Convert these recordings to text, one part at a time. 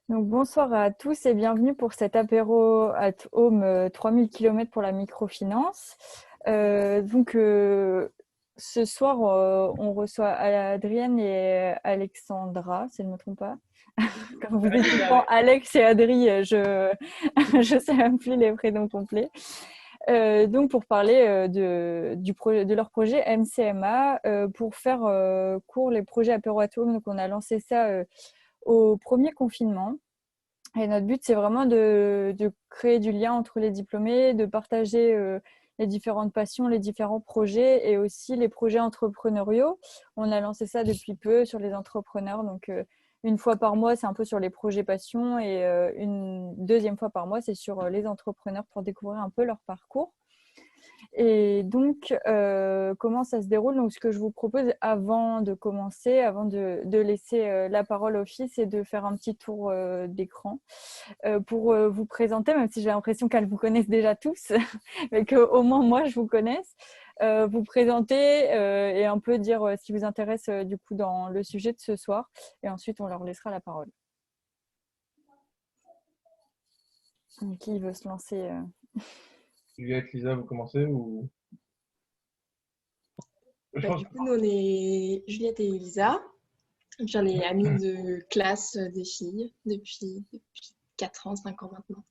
Donc, bonsoir à tous et bienvenue pour cet apéro at home 3000 km pour la microfinance. Ce soir, on reçoit Adrienne et Alexandra, si je ne me trompe pas. Comme vous Ouais, êtes c'est tout le ça, temps ouais. Alex et Adri, je sais même plus les prénoms complets. Donc, pour parler de leur projet MCMA, pour faire court les projets apéro at home. Donc, on a lancé ça au premier confinement. Et notre but, c'est vraiment de créer du lien entre les diplômés, de partager les différentes passions, les différents projets et aussi les projets entrepreneuriaux. On a lancé ça depuis peu sur les entrepreneurs. Donc, une fois par mois, c'est un peu sur les projets passions et une deuxième fois par mois, c'est sur les entrepreneurs pour découvrir un peu leur parcours. Et donc, comment ça se déroule? Donc, ce que je vous propose avant de commencer, avant de laisser la parole aux filles, c'est de faire un petit tour d'écran pour vous présenter, même si j'ai l'impression qu'elles vous connaissent déjà tous, mais qu'au moins moi, je vous connaisse. Vous présenter et un peu dire ce qui vous intéresse du coup dans le sujet de ce soir. Et ensuite, on leur laissera la parole. Qui veut se lancer Juliette, Lisa, vous commencez ou... Je Bah, pense du coup, nous, on est Juliette et Elisa. Et puis, on est amies de classe des filles depuis 4 ans, 5 ans maintenant.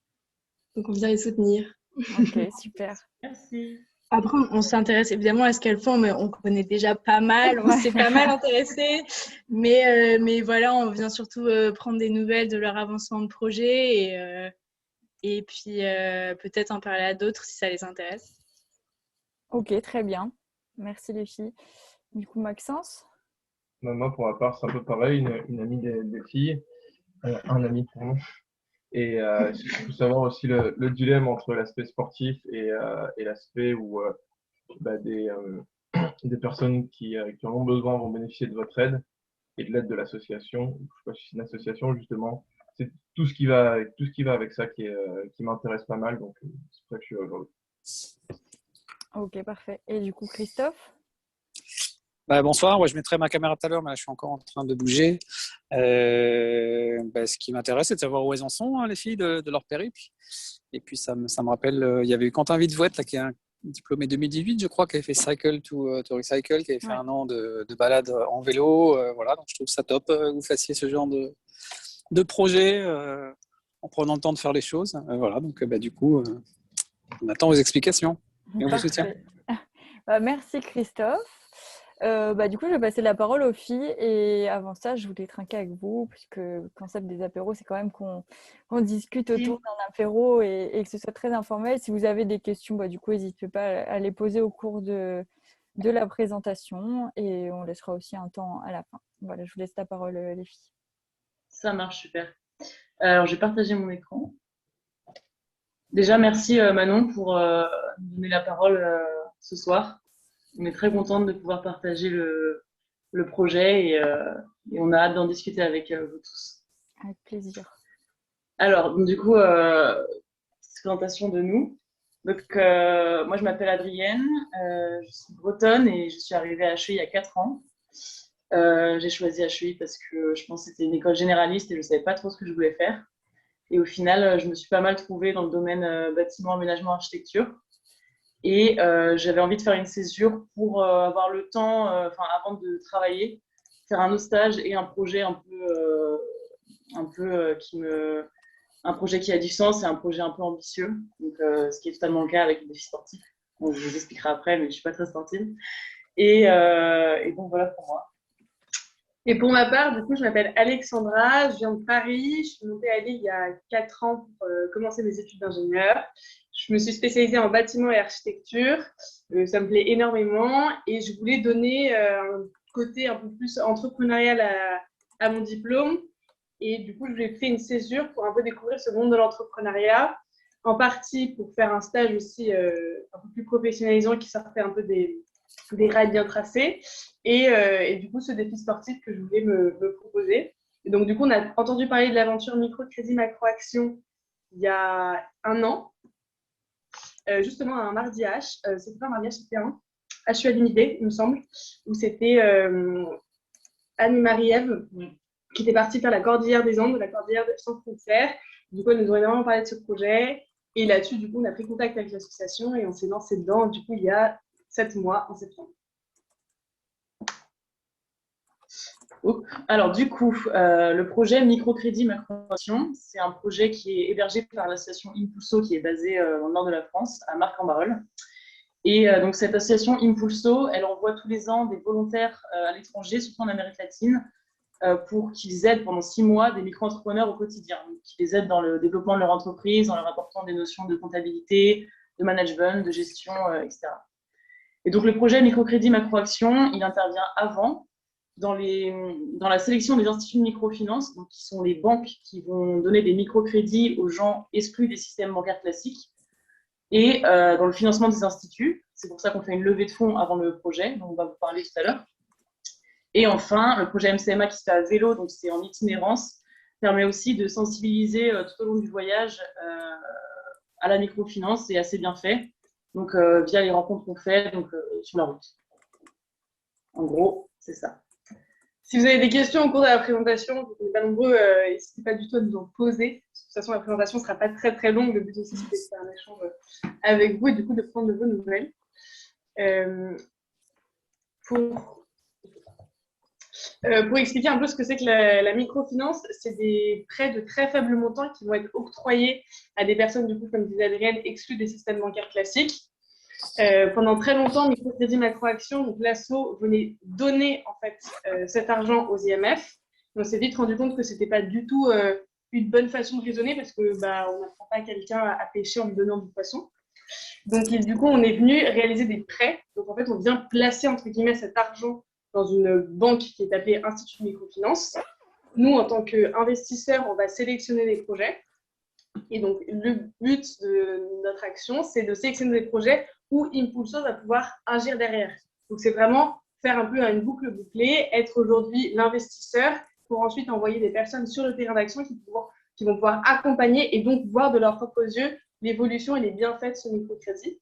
Donc, on vient les soutenir. Ok, super. Merci. Après, on s'intéresse évidemment à ce qu'elles font, mais on connaît déjà pas mal, on s'est Ouais. pas mal intéressé. Mais voilà, on vient surtout prendre des nouvelles de leur avancement de projet et puis peut-être en parler à d'autres si ça les intéresse. Ok, très bien. Merci les filles. Du coup, Maxence? Moi, pour ma part, c'est un peu pareil, une amie des filles, un ami, pardon. Et il faut savoir aussi le dilemme entre l'aspect sportif et l'aspect où des personnes qui en ont besoin vont bénéficier de votre aide et de l'aide de l'association. Je sais pas si c'est une association, justement. C'est tout ce qui va avec ça qui m'intéresse pas mal, donc c'est pour ça que je suis là aujourd'hui. Ok, parfait. Et du coup, Christophe? Bonsoir, ouais, je mettrai ma caméra tout à l'heure, mais là, je suis encore en train de bouger. Ce qui m'intéresse, c'est de savoir où elles en sont, hein, les filles, de leur périple. Et puis, ça me rappelle, il y avait eu Quentin Vitevouette, là, qui est un diplômé 2018, je crois, qui avait fait Cycle to Recycle, qui avait fait Ouais. un an de balade en vélo. Voilà, donc je trouve ça top que vous fassiez ce genre de projet en prenant le temps de faire les choses. Voilà, donc du coup, on attend vos explications et on vous soutient. Parfait. Merci Christophe. Du coup, je vais passer la parole aux filles. Et avant ça, je voulais trinquer avec vous, puisque le concept des apéros, c'est quand même qu'on discute autour d'un apéro et que ce soit très informel. Si vous avez des questions, du coup, n'hésitez pas à les poser au cours de la présentation. Et on laissera aussi un temps à la fin. Voilà, je vous laisse la parole, les filles. Ça marche super. Alors, je vais partager mon écran. Déjà, merci Manon pour nous donner la parole ce soir. On est très contente de pouvoir partager le projet et on a hâte d'en discuter avec vous tous. Avec plaisir. Alors, du coup, présentation de nous. Donc, moi, je m'appelle Adrienne, je suis bretonne et je suis arrivée à HEI il y a 4 ans. J'ai choisi HEI parce que je pense que c'était une école généraliste et je ne savais pas trop ce que je voulais faire. Et au final, je me suis pas mal trouvée dans le domaine bâtiment, aménagement, architecture. Et j'avais envie de faire une césure pour avoir le temps, avant de travailler, faire un autre stage et un projet un projet qui a du sens et un projet un peu ambitieux. Donc, ce qui est totalement le cas avec le défi sportif. Bon, je vous expliquerai après, mais je suis pas très sportive. Et donc voilà pour moi. Et pour ma part, du coup, je m'appelle Alexandra, je viens de Paris, je suis montée à Lille il y a 4 ans pour commencer mes études d'ingénieur. Je me suis spécialisée en bâtiment et architecture, ça me plaît énormément et je voulais donner un côté un peu plus entrepreneurial à mon diplôme. Et du coup, j'ai fait une césure pour un peu découvrir ce monde de l'entrepreneuriat, en partie pour faire un stage aussi un peu plus professionnalisant qui sortait un peu des rails bien tracés. Et du coup, ce défi sportif que je voulais me proposer. Et donc, du coup, on a entendu parler de l'aventure Microcrédit Macro-Action il y a 1 an, justement un mardi H. C'était pas un mardi H, c'était un HU à l'unité, il me semble, où c'était Anne-Marie-Ève qui était parti faire la Cordillère des Andes, la Cordillère sans frontières. Du coup, elle nous a énormément parlé de ce projet. Et là-dessus, du coup, on a pris contact avec l'association et on s'est lancé dedans, du coup, il y a 7 mois, en septembre. Alors, du coup, le projet Microcrédit Macro-Action, c'est un projet qui est hébergé par l'association Impulso, qui est basée dans le nord de la France, à Marc-en-Barœul. Et donc, cette association Impulso, elle envoie tous les ans des volontaires à l'étranger, surtout en Amérique latine, pour qu'ils aident pendant 6 mois des micro-entrepreneurs au quotidien, qui les aident dans le développement de leur entreprise, en leur apportant des notions de comptabilité, de management, de gestion, etc. Et donc, le projet Microcrédit Macro-Action, il intervient avant dans la sélection des instituts de microfinance, donc qui sont les banques qui vont donner des microcrédits aux gens exclus des systèmes bancaires classiques, et dans le financement des instituts. C'est pour ça qu'on fait une levée de fonds avant le projet, dont on va vous parler tout à l'heure. Et enfin, le projet MCMA qui se fait à vélo, donc c'est en itinérance, permet aussi de sensibiliser tout au long du voyage à la microfinance. C'est assez bien fait, donc via les rencontres qu'on fait sur la route. En gros, c'est ça. Si vous avez des questions au cours de la présentation, vous n'êtes pas nombreux, n'hésitez pas du tout à nous en poser. De toute façon, la présentation ne sera pas très très longue. Le but aussi, c'est de faire un échange avec vous et du coup de prendre de vos nouvelles. Pour expliquer un peu ce que c'est que la microfinance, c'est des prêts de très faible montant qui vont être octroyés à des personnes, du coup, comme disait Adrienne, exclues des systèmes bancaires classiques. Pendant très longtemps, Microcrédit Macro-Action, donc l'asso, venait donner en fait cet argent aux IMF. On s'est vite rendu compte que c'était pas du tout une bonne façon de raisonner parce que on n'apprend pas quelqu'un à pêcher en lui donnant du poisson. Donc du coup, on est venu réaliser des prêts. Donc en fait, on vient placer entre guillemets cet argent dans une banque qui est appelée Institut de Microfinance. Nous, en tant qu'investisseurs, on va sélectionner des projets. Et donc, le but de notre action, c'est de sélectionner des projets où Impulso va pouvoir agir derrière. Donc, c'est vraiment faire un peu une boucle bouclée, être aujourd'hui l'investisseur pour ensuite envoyer des personnes sur le terrain d'action qui vont pouvoir accompagner et donc voir de leurs propres yeux l'évolution et les bienfaits de ce microcrédit.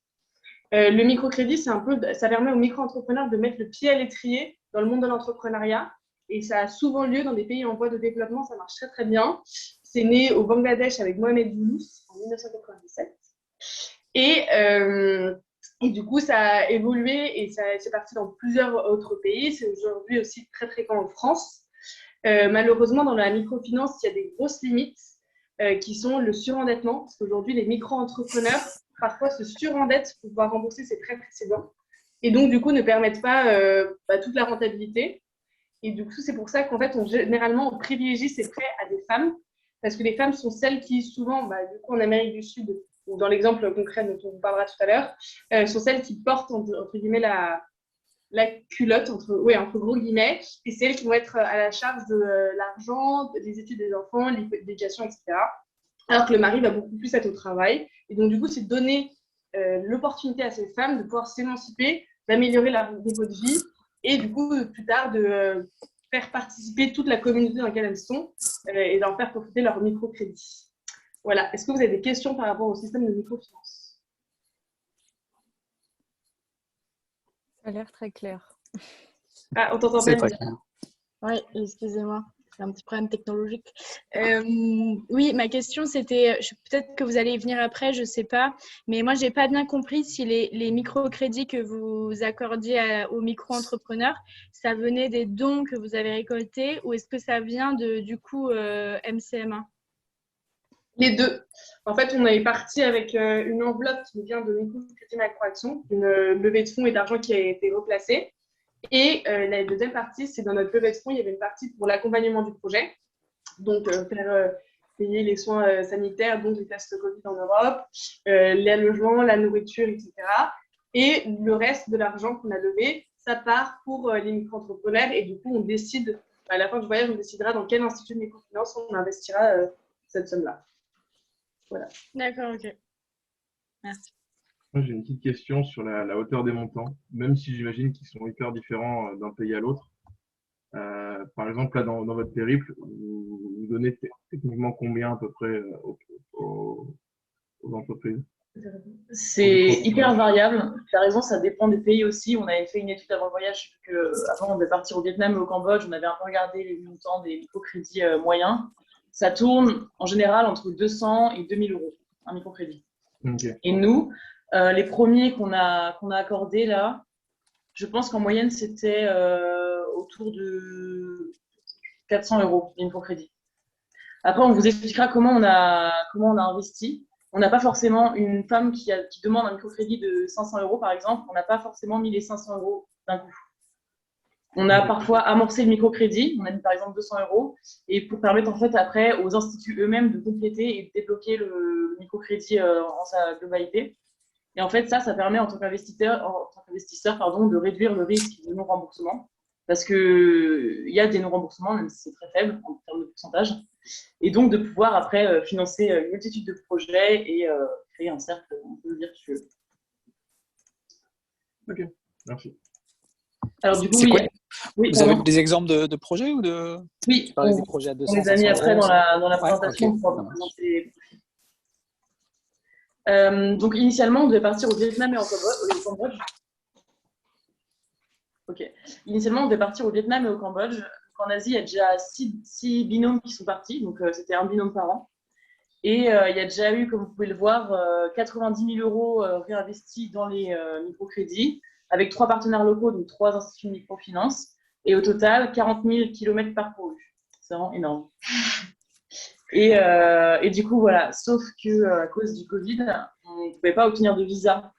Le microcrédit, ça permet aux micro-entrepreneurs de mettre le pied à l'étrier dans le monde de l'entrepreneuriat. Et ça a souvent lieu dans des pays en voie de développement, ça marche très très bien. C'est né au Bangladesh avec Mohamed Younous en 1997. Et du coup, ça a évolué et c'est parti dans plusieurs autres pays. C'est aujourd'hui aussi très fréquent en France. Malheureusement, dans la microfinance, il y a des grosses limites qui sont le surendettement. Parce qu'aujourd'hui, les micro-entrepreneurs parfois se surendettent pour pouvoir rembourser ses prêts précédents. Et donc, du coup, ne permettent pas toute la rentabilité. Et du coup, c'est pour ça qu'en fait, généralement, on privilégie ces prêts à des femmes. Parce que les femmes sont celles qui, souvent, du coup, en Amérique du Sud, ou dans l'exemple concret dont on vous parlera tout à l'heure, sont celles qui portent, entre guillemets, la culotte, entre gros guillemets, et c'est elles qui vont être à la charge de l'argent, des études des enfants, l'éducation, etc. Alors que le mari va beaucoup plus être au travail. Et donc, du coup, c'est donner l'opportunité à ces femmes de pouvoir s'émanciper, d'améliorer leur niveau de vie, et du coup, plus tard, de faire participer toute la communauté dans laquelle elles sont et d'en faire profiter leur microcrédit. Voilà. Est-ce que vous avez des questions par rapport au système de microfinance? Ça a l'air très clair. Ah, on t'entend C'est pas. très clair. Oui, excusez-moi, c'est un petit problème technologique. Oui, ma question c'était, peut-être que vous allez y venir après, je ne sais pas, mais moi, je n'ai pas bien compris si les microcrédits que vous accordiez aux micro-entrepreneurs, ça venait des dons que vous avez récoltés ou est-ce que ça vient du coup MCMA? Les deux. En fait, on est parti avec une enveloppe qui vient de Microcrédit Macro-Action, une levée de fonds et d'argent qui a été replacée. Et la deuxième partie, c'est dans notre levée de fonds, il y avait une partie pour l'accompagnement du projet. Donc, payer les soins sanitaires, donc les tests Covid en Europe, les logements, la nourriture, etc. Et le reste de l'argent qu'on a levé, ça part pour les micro-entrepreneurs. Et du coup, on décide, à la fin du voyage, on décidera dans quel institut de microfinance on investira cette somme-là. Voilà. D'accord, ok. Merci. Moi, j'ai une petite question sur la hauteur des montants, même si j'imagine qu'ils sont hyper différents d'un pays à l'autre. Par exemple, là, dans votre périple, vous donnez techniquement combien à peu près aux entreprises? C'est hyper variable. Tu as raison, ça dépend des pays aussi. On avait fait une étude avant le voyage. Avant, on devait partir au Vietnam et au Cambodge. On avait un peu regardé les montants des microcrédits moyens. Ça tourne en général entre 200 et 2000 euros, un microcrédit. Okay. Et nous, les premiers qu'on a accordés là, je pense qu'en moyenne, c'était autour de 400 euros de microcrédit. Après, on vous expliquera comment on a investi. On n'a pas forcément une femme qui demande un microcrédit de 500 euros, par exemple. On n'a pas forcément mis les 500 euros d'un coup. On a parfois amorcé le microcrédit. On a mis par exemple 200 euros. Et pour permettre en fait après aux instituts eux-mêmes de compléter et de débloquer le microcrédit en sa globalité. Et en fait, ça permet en tant qu'investisseur, de réduire le risque de non-remboursement. Parce qu'il y a des non-remboursements, même si c'est très faible en termes de pourcentage. Et donc de pouvoir après financer une multitude de projets et créer un cercle un peu vertueux. Ok, merci. Alors du coup, vous avez des exemples de projets ou de... Oui, tu parlais des projets à 200, on les a mis après dans la présentation okay, pour présenter les profils. Donc initialement, on devait partir au Vietnam et au Cambodge. Ok. Initialement, on devait partir au Vietnam et au Cambodge. En Asie, il y a déjà 6 binômes qui sont partis, donc c'était un binôme par an. Et il y a déjà eu, comme vous pouvez le voir, 90 000 euros réinvestis dans les microcrédits, avec 3 partenaires locaux, donc 3 instituts de microfinance, et au total, 40 000 km parcourus. C'est vraiment énorme. Et du coup, voilà, sauf qu'à cause du Covid, on ne pouvait pas obtenir de visa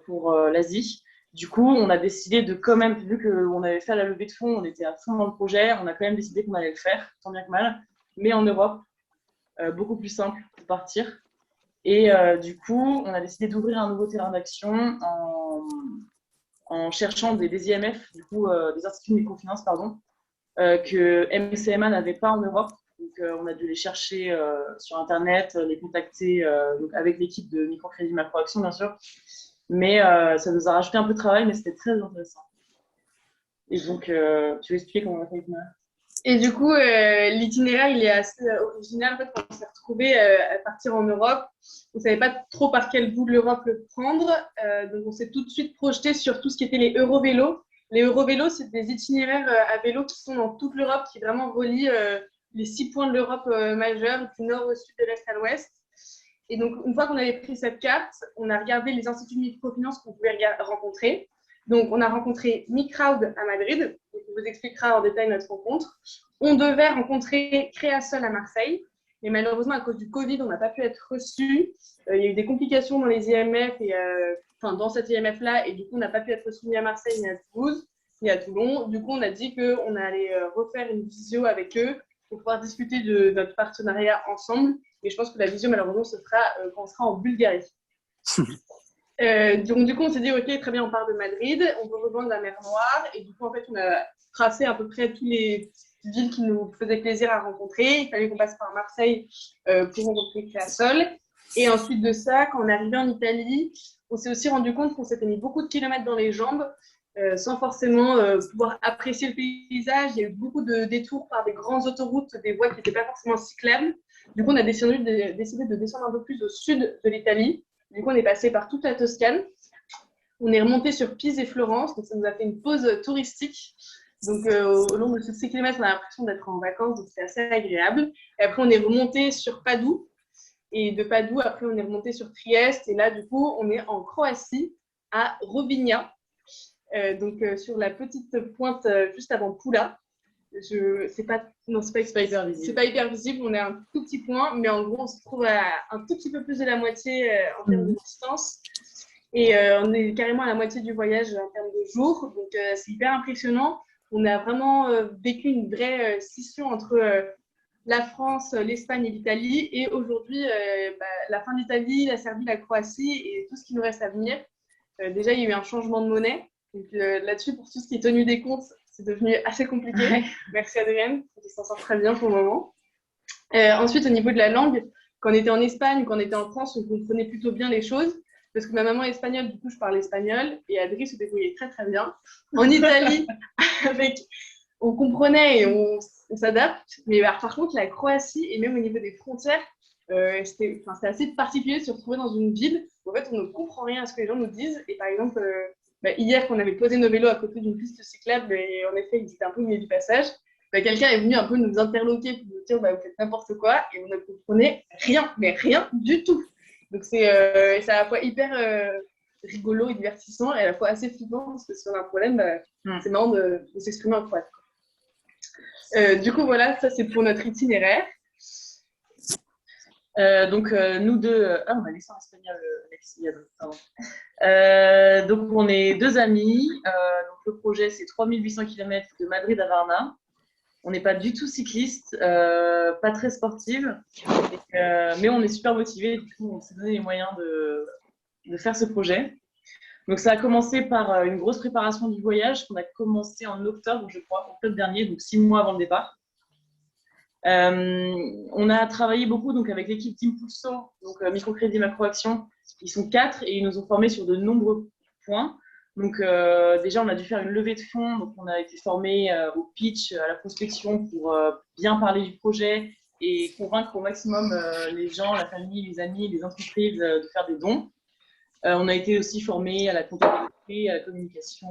pour l'Asie. Du coup, on a décidé de quand même, vu qu'on avait fait la levée de fonds, on était à fond dans le projet, on a quand même décidé qu'on allait le faire, tant bien que mal, mais en Europe, beaucoup plus simple pour partir. Et du coup, on a décidé d'ouvrir un nouveau terrain d'action en cherchant des IMF, du coup, des instituts de microfinance, pardon, que MCMA n'avait pas en Europe. Donc, on a dû les chercher sur Internet, les contacter donc avec l'équipe de Microcrédit Macroaction, bien sûr. Mais ça nous a rajouté un peu de travail, mais c'était très intéressant. Et donc, tu veux expliquer comment on a fait l'itinéraire ? Et du coup, l'itinéraire, il est assez original. En fait, quand on s'est retrouvés à partir en Europe, on ne savait pas trop par quel bout de l'Europe le prendre. Donc, on s'est tout de suite projeté sur tout ce qui était les Eurovélos. Les Eurovélos, c'est des itinéraires à vélo qui sont dans toute l'Europe, qui vraiment relient les 6 points de l'Europe majeure, du nord au sud, de l'est à l'ouest. Et donc, une fois qu'on avait pris cette carte, on a regardé les instituts de microfinance qu'on pouvait rencontrer. Donc, on a rencontré MiCrowd à Madrid. Donc, on vous expliquera en détail notre rencontre. On devait rencontrer Créasol à Marseille. Mais malheureusement, à cause du Covid, on n'a pas pu être reçus. Il y a eu des complications dans les IMF, dans cette IMF-là. Et du coup, on n'a pas pu être reçus ni à Marseille, ni à Toulouse, ni à Toulon. Du coup, on a dit qu'on allait refaire une visio avec eux pour pouvoir discuter de notre partenariat ensemble. Mais je pense que la visio, malheureusement, se fera quand on sera en Bulgarie. Donc, du coup, on s'est dit, OK, très bien, on part de Madrid, on peut rejoindre la mer Noire. Et du coup, en fait, on a tracé à peu près toutes les villes qui nous faisaient plaisir à rencontrer. Il fallait qu'on passe par Marseille pour rencontrer Créasol. Et ensuite de ça, quand on est arrivé en Italie, on s'est aussi rendu compte qu'on s'était mis beaucoup de kilomètres dans les jambes sans forcément pouvoir apprécier le paysage. Il y a eu beaucoup de détours par des grandes autoroutes, des voies qui n'étaient pas forcément cyclables. Du coup, on a décidé de descendre un peu plus au sud de l'Italie. Du coup, on est passé par toute la Toscane. On est remonté sur Pise et Florence. Donc, ça nous a fait une pause touristique. Donc, au long de ces 6 km, on a l'impression d'être en vacances. Donc, c'est assez agréable. Et après, on est remonté sur Padoue. Et de Padoue, après, on est remonté sur Trieste. Et là, du coup, on est en Croatie, à Rovinja. Sur la petite pointe juste avant Pula. C'est pas hyper visible. C'est pas hyper visible, on est à un tout petit point, mais en gros, on se trouve à un tout petit peu plus de la moitié en termes de distance. Et on est carrément à la moitié du voyage en termes de jours. Donc, c'est hyper impressionnant. On a vraiment vécu une vraie scission entre la France, l'Espagne et l'Italie. Et aujourd'hui, la fin de l'Italie, la Serbie, la Croatie et tout ce qui nous reste à venir. Déjà, il y a eu un changement de monnaie. Donc, là-dessus, pour tout ce qui est tenue des comptes, c'est devenu assez compliqué. Ouais. Merci Adrienne, qui s'en sort très bien pour le moment. Ensuite, au niveau de la langue, quand on était en Espagne ou quand on était en France, on comprenait plutôt bien les choses. Parce que ma maman est espagnole, du coup, je parle espagnol. Et Adrien se débrouillait très, très bien. En Italie, on comprenait et on s'adapte. Mais par contre, la Croatie, et même au niveau des frontières, C'était assez particulier de se retrouver dans une ville où en fait, on ne comprend rien à ce que les gens nous disent. Et par exemple, hier, qu'on avait posé nos vélos à côté d'une piste cyclable, et en effet, ils étaient un peu au milieu du passage, quelqu'un est venu un peu nous interloquer pour nous dire vous faites n'importe quoi, et on ne comprenait rien, mais rien du tout. Donc c'est à la fois hyper rigolo et divertissant, et à la fois assez flippant, parce que si on a un problème, c'est marrant de s'exprimer en croate. Du coup, voilà, ça c'est pour notre itinéraire. Nous deux, on a laissé en espagnol, Alexis, pardon. Donc on est deux amis. Donc le projet c'est 3800 km de Madrid à Varna. On n'est pas du tout cycliste, pas très sportive, mais on est super motivés. Du coup, on s'est donné les moyens de faire ce projet. Donc ça a commencé par une grosse préparation du voyage qu'on a commencé en octobre, je crois, octobre dernier, donc 6 mois avant le départ. On a travaillé beaucoup donc, avec l'équipe d'Impulso, donc Microcrédit Macroaction. Ils sont 4 et ils nous ont formés sur de nombreux points. Donc déjà, on a dû faire une levée de fonds. Donc on a été formés au pitch, à la prospection pour bien parler du projet et convaincre au maximum les gens, la famille, les amis, les entreprises de faire des dons. On a été aussi formés à la comptabilité, à la communication,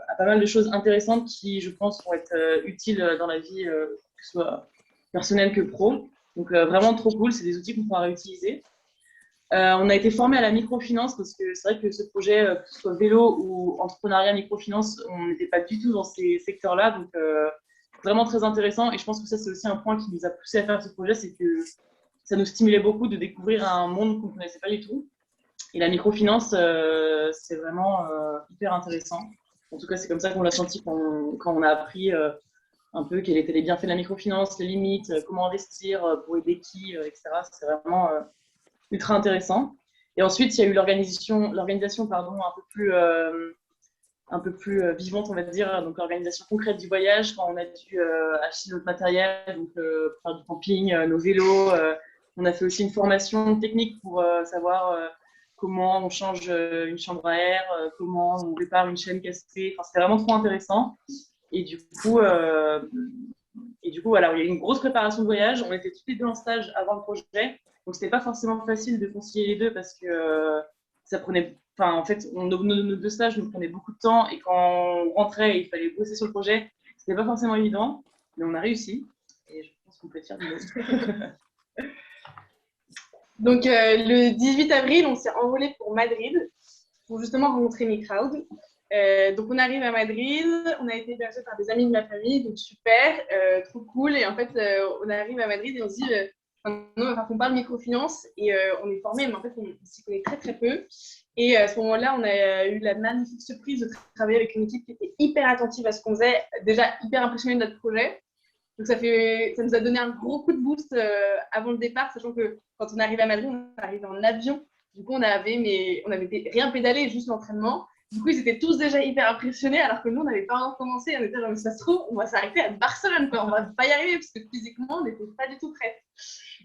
à pas mal de choses intéressantes qui, je pense, vont être utiles dans la vie, que ce soit personnel que pro. Donc vraiment trop cool, c'est des outils qu'on pourra réutiliser. On a été formé à la microfinance parce que c'est vrai que ce projet, que ce soit vélo ou entrepreneuriat microfinance, on n'était pas du tout dans ces secteurs-là, donc vraiment très intéressant. Et je pense que ça c'est aussi un point qui nous a poussé à faire ce projet, c'est que ça nous stimulait beaucoup de découvrir un monde qu'on ne connaissait pas du tout. Et la microfinance, c'est vraiment hyper intéressant. En tout cas, c'est comme ça qu'on l'a senti quand on a appris un peu quels étaient les bienfaits de la microfinance, les limites, comment investir, pour aider qui, etc. C'est vraiment ultra intéressant. Et ensuite, il y a eu l'organisation un peu plus vivante, on va dire, donc l'organisation concrète du voyage, quand on a dû acheter notre matériel, donc faire du camping, nos vélos. On a fait aussi une formation technique pour savoir comment on change une chambre à air, comment on répare une chaîne cassée. Enfin, c'était vraiment trop intéressant. Et du coup, voilà, il y a eu une grosse préparation de voyage. On était tous les deux en stage avant le projet. Donc, c'était pas forcément facile de concilier les deux parce que ça prenait. Enfin, en fait, nos deux stages nous prenaient beaucoup de temps. Et quand on rentrait et il fallait bosser sur le projet, c'était pas forcément évident. Mais on a réussi. Et je pense qu'on peut être fiers de nous. Donc, le 18 avril, on s'est envolé pour Madrid pour justement rencontrer Microwd. Donc, on arrive à Madrid, on a été hébergés par des amis de ma famille, donc super, trop cool. Et en fait, on arrive à Madrid et on se dit, on parle microfinance et on est formé, mais en fait, on s'y connaît très très peu. Et à ce moment-là, on a eu la magnifique surprise de travailler avec une équipe qui était hyper attentive à ce qu'on faisait, déjà hyper impressionnée de notre projet. Donc, ça nous a donné un gros coup de boost avant le départ, sachant que quand on arrive à Madrid, on arrive en avion. Du coup, on avait rien pédalé, juste l'entraînement. Du coup, ils étaient tous déjà hyper impressionnés, alors que nous, on n'avait pas encore commencé. On était genre, mais ça se trouve, on va s'arrêter à Barcelone, quoi. On va pas y arriver, parce que physiquement, on n'était pas du tout prêts.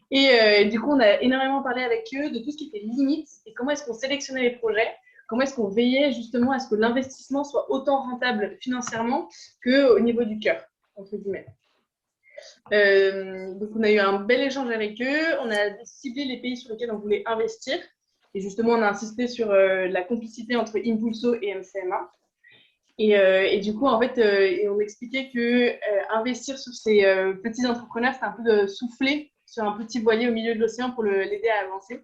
Et du coup, on a énormément parlé avec eux de tout ce qui était limite et comment est-ce qu'on sélectionnait les projets, comment est-ce qu'on veillait justement à ce que l'investissement soit autant rentable financièrement qu'au niveau du cœur, entre guillemets. Donc, on a eu un bel échange avec eux. On a ciblé les pays sur lesquels on voulait investir. Et justement, on a insisté sur la complicité entre Impulso et MCMA. Et du coup, en fait, on expliquait que investir sur ces petits entrepreneurs, c'est un peu de souffler sur un petit voilier au milieu de l'océan pour l'aider à avancer.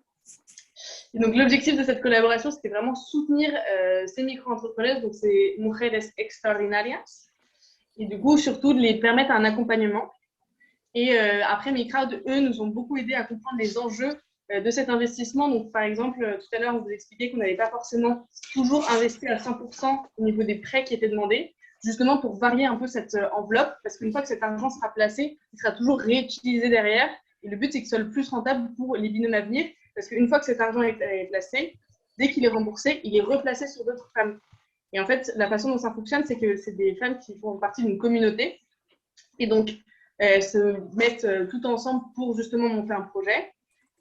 Et donc, l'objectif de cette collaboration, c'était vraiment soutenir ces micro-entrepreneurs. Donc, c'est Mujeres Extraordinarias. Et du coup, surtout, de les permettre un accompagnement. Et après, Microwd, eux, nous ont beaucoup aidé à comprendre les enjeux de cet investissement. Donc, par exemple, tout à l'heure, on vous expliquait qu'on n'avait pas forcément toujours investi à 100% au niveau des prêts qui étaient demandés, justement pour varier un peu cette enveloppe, parce qu'une fois que cet argent sera placé, il sera toujours réutilisé derrière. Et le but, c'est que ce soit le plus rentable pour les binômes à venir, parce qu'une fois que cet argent est placé, dès qu'il est remboursé, il est replacé sur d'autres femmes. Et en fait, la façon dont ça fonctionne, c'est que c'est des femmes qui font partie d'une communauté. Et donc, elles se mettent tout ensemble pour justement monter un projet.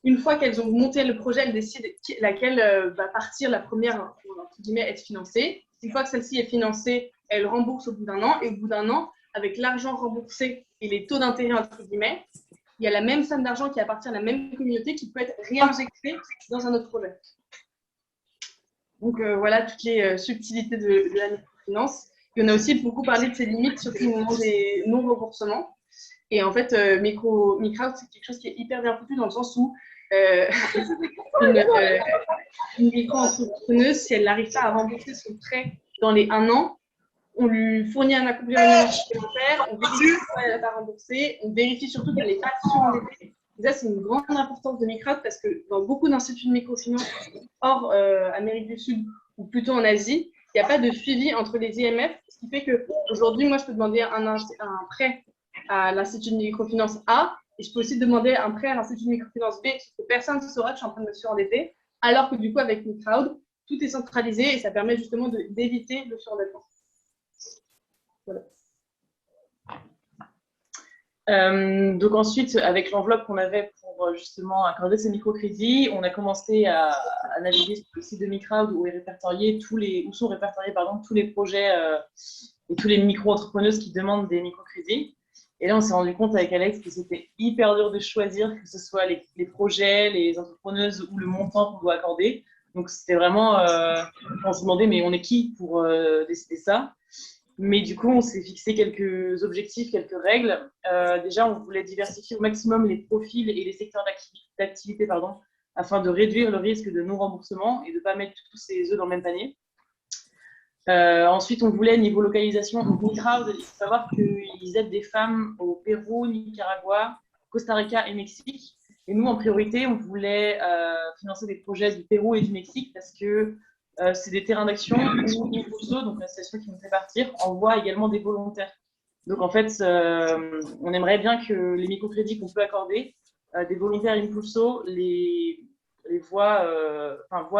Une fois qu'elles ont monté le projet, elles décident laquelle va partir la première, entre guillemets, être financée. Une fois que celle-ci est financée, elles remboursent au bout d'un an. Et au bout d'un an, avec l'argent remboursé et les taux d'intérêt, entre guillemets, il y a la même somme d'argent qui appartient à la même communauté qui peut être réinjectée dans un autre projet. Donc voilà toutes les subtilités de la microfinance. Et on a aussi beaucoup parlé de ses limites, surtout au moment des non-remboursements. Et en fait, Microwd, c'est quelque chose qui est hyper bien foutu dans le sens où une micro-entrepreneuse, si elle n'arrive pas à rembourser son prêt dans les 1 an, on lui fournit un accompagnement supplémentaire, on vérifie qu'elle n'a pas remboursé, on vérifie surtout qu'elle n'est pas surendettée. Et ça, c'est une grande importance de Microwd parce que dans beaucoup d'instituts de microfinance hors Amérique du Sud ou plutôt en Asie, il n'y a pas de suivi entre les IMF, ce qui fait qu'aujourd'hui, moi, je peux demander un prêt à l'Institut de microfinance A et je peux aussi demander un prêt à l'Institut de microfinance B, parce que personne ne saura que je suis en train de me surendetter, alors que du coup, avec Microwd, tout est centralisé et ça permet justement d'éviter le surendettement. Voilà. Donc ensuite, avec l'enveloppe qu'on avait pour justement accorder ces microcrédits, on a commencé à naviguer sur le site de Microwd où sont répertoriés tous les projets et tous les micro-entrepreneuses qui demandent des microcrédits. Et là, on s'est rendu compte avec Alex que c'était hyper dur de choisir, que ce soit les projets, les entrepreneuses ou le montant qu'on doit accorder. Donc c'était vraiment, on se demandait mais on est qui pour décider ça? Mais du coup, on s'est fixé quelques objectifs, quelques règles. Déjà, on voulait diversifier au maximum les profils et les secteurs d'activité, afin de réduire le risque de non-remboursement et de ne pas mettre tous ses œufs dans le même panier. Ensuite, on voulait, niveau localisation, Microwd, il faut savoir qu'ils aident des femmes au Pérou, Nicaragua, Costa Rica et Mexique. Et nous, en priorité, on voulait financer des projets du Pérou et du Mexique parce que c'est des terrains d'action où Impulso, donc l'association qui nous fait partir, envoie également des volontaires. Donc en fait, on aimerait bien que les microcrédits qu'on peut accorder, des volontaires Impulso voient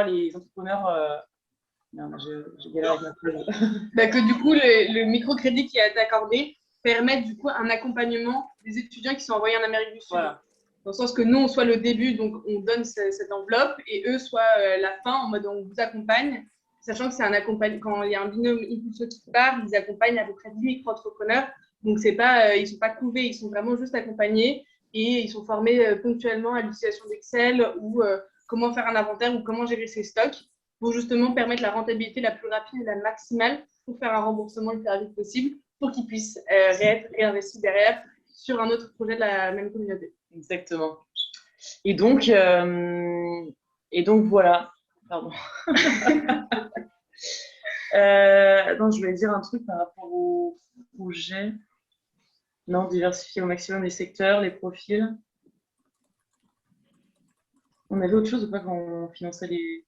les entrepreneurs. Non, j'ai galéré avec ma phrase. Que du coup, le microcrédit qui a été accordé permet du coup un accompagnement des étudiants qui sont envoyés en Amérique du Sud. Voilà. Dans le sens que nous, on soit le début, donc on donne cette enveloppe, et eux soit la fin, en mode on vous accompagne, sachant que c'est un accompagnement, quand il y a un binôme Impulso qui part, ils accompagnent à peu près 10 micro-entrepreneurs, donc c'est pas, ils ne sont pas couvés, ils sont vraiment juste accompagnés, et ils sont formés ponctuellement à l'utilisation d'Excel, ou comment faire un inventaire, ou comment gérer ses stocks, pour justement permettre la rentabilité la plus rapide et la maximale, pour faire un remboursement le plus rapide possible, pour qu'ils puissent être réinvestis derrière sur un autre projet de la même communauté. Exactement. Et donc voilà. Pardon. Non, je voulais dire un truc par rapport au projet. Non, diversifier au maximum les secteurs, les profils. On avait autre chose ou pas quand on finançait les...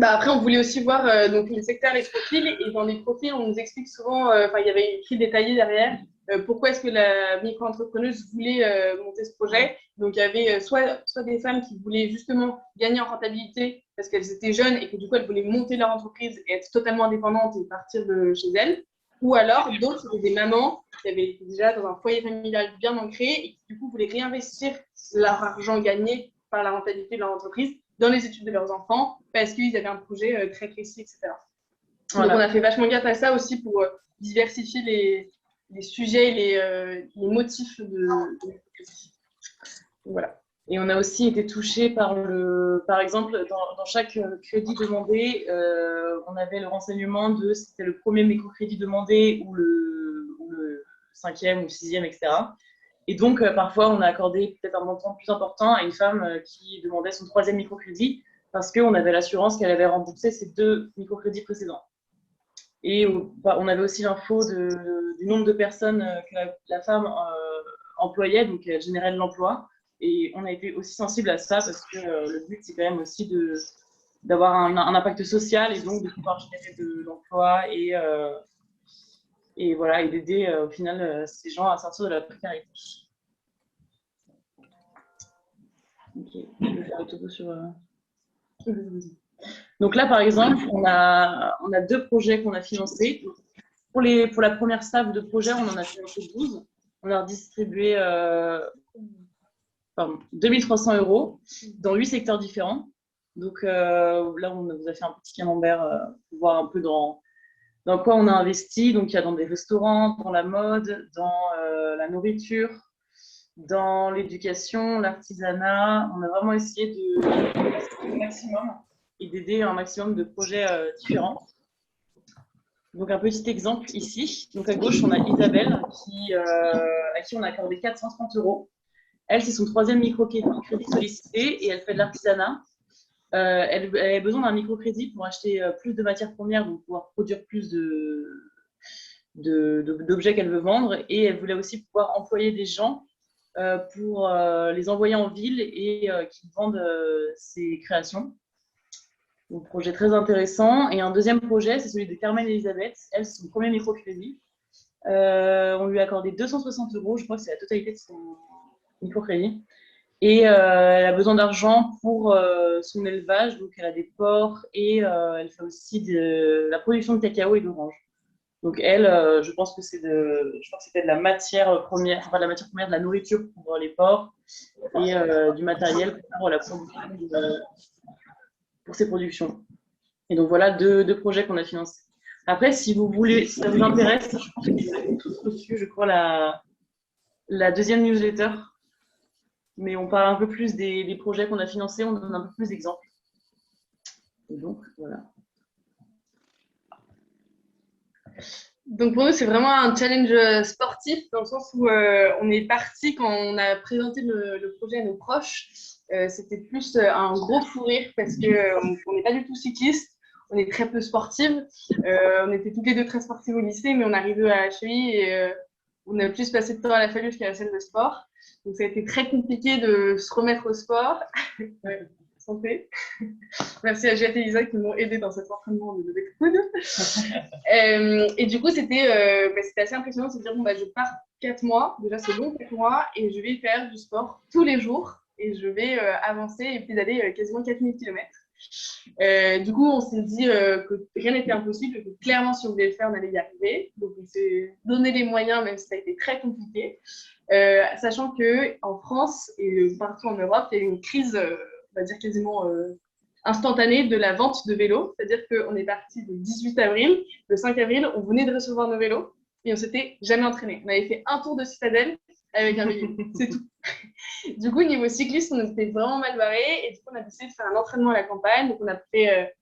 Après, on voulait aussi voir donc les secteurs, les profils. Et dans les profils, on nous explique souvent, il y avait écrit détaillé derrière, pourquoi est-ce que la micro-entrepreneuse voulait monter ce projet. Donc, il y avait soit des femmes qui voulaient justement gagner en rentabilité parce qu'elles étaient jeunes et que du coup, elles voulaient monter leur entreprise et être totalement indépendantes et partir de chez elles. Ou alors, d'autres, c'était des mamans qui avaient été déjà dans un foyer familial bien ancré et qui du coup voulaient réinvestir leur argent gagné par la rentabilité de leur entreprise dans les études de leurs enfants parce qu'ils avaient un projet très précis, etc. Voilà. Donc, on a fait vachement gaffe à ça aussi pour diversifier les sujets et les motifs de voilà. Et on a aussi été touchés par exemple, dans chaque crédit demandé, on avait le renseignement de si c'était le premier microcrédit demandé ou le 5e ou le 6e, etc. Et donc, parfois, on a accordé peut-être un montant plus important à une femme qui demandait son 3e microcrédit parce qu'on avait l'assurance qu'elle avait remboursé ses 2 microcrédits précédents. Et on avait aussi l'info du nombre de personnes que la femme employait, donc elle générait de l'emploi. Et on a été aussi sensible à ça parce que le but, c'est quand même aussi d'avoir un impact social et donc de pouvoir générer de l'emploi et voilà, et d'aider au final ces gens à sortir de la précarité. Ok, je vais faire le topo sur... Donc là, par exemple, on a 2 projets qu'on a financés. Pour la première stable de projet, on en a financé 12. On a redistribué 2300 € dans 8 secteurs différents. Donc là, on vous a fait un petit camembert pour voir un peu dans quoi on a investi. Donc il y a dans des restaurants, dans la mode, dans la nourriture, dans l'éducation, l'artisanat. On a vraiment essayé de au maximum et d'aider un maximum de projets différents. Donc, un petit exemple ici. Donc, à gauche, on a Isabelle à qui on a accordé 430 €. Elle, c'est son 3e microcrédit sollicité et elle fait de l'artisanat. Elle a besoin d'un microcrédit pour acheter plus de matières premières, donc pouvoir produire plus d'objets qu'elle veut vendre. Et elle voulait aussi pouvoir employer des gens pour les envoyer en ville et qu'ils vendent ses créations. Donc, projet très intéressant. Et un deuxième projet, c'est celui de Carmen Elisabeth. Elle, c'est son premier microcrédit. On lui a accordé 260 €, je crois que c'est la totalité de son microcrédit. Et elle a besoin d'argent pour son élevage, donc elle a des porcs et elle fait aussi de la production de cacao et d'oranges. Donc elle, je pense que c'était de la matière première, enfin de la matière première, de la nourriture pour les porcs et du matériel pour la production pour ses productions. Et donc voilà deux projets qu'on a financés. Après, si vous voulez, si ça vous intéresse, je pense que vous avez tous reçu, je crois, la deuxième newsletter. Mais on parle un peu plus des projets qu'on a financés, on donne un peu plus d'exemples. Et donc, voilà. Donc pour nous, c'est vraiment un challenge sportif dans le sens où on est parti quand on a présenté le projet à nos proches. C'était plus un gros fou rire parce qu'on n'est pas du tout cycliste, on est très peu sportive. On était toutes les deux très sportives au lycée, mais on arrivait à HEI et on a plus passé de temps à la Faluche qu'à la salle de sport. Donc ça a été très compliqué de se remettre au sport. Ouais, santé. Merci à Juliette et Lisa qui m'ont aidé dans cet entraînement de levée de coude. Et du coup, c'était assez impressionnant de se dire, bon, je pars 4 mois, déjà c'est long 4 mois, et je vais faire du sport tous les jours, et je vais avancer et pédaler quasiment 4000 km. Du coup, on s'est dit que rien n'était impossible, que clairement, si on voulait le faire, on allait y arriver. Donc, on s'est donné les moyens, même si ça a été très compliqué. Sachant qu'en France et partout en Europe, il y a eu une crise, on va dire quasiment instantanée de la vente de vélos. C'est-à-dire qu'on est parti le 18 avril. Le 5 avril, on venait de recevoir nos vélos et on s'était jamais entraîné. On avait fait un tour de citadelle avec un vélo. C'est tout. Du coup, niveau cycliste, on était vraiment mal barrés. Et du coup, on a décidé de faire un entraînement à la campagne. Donc, on a fait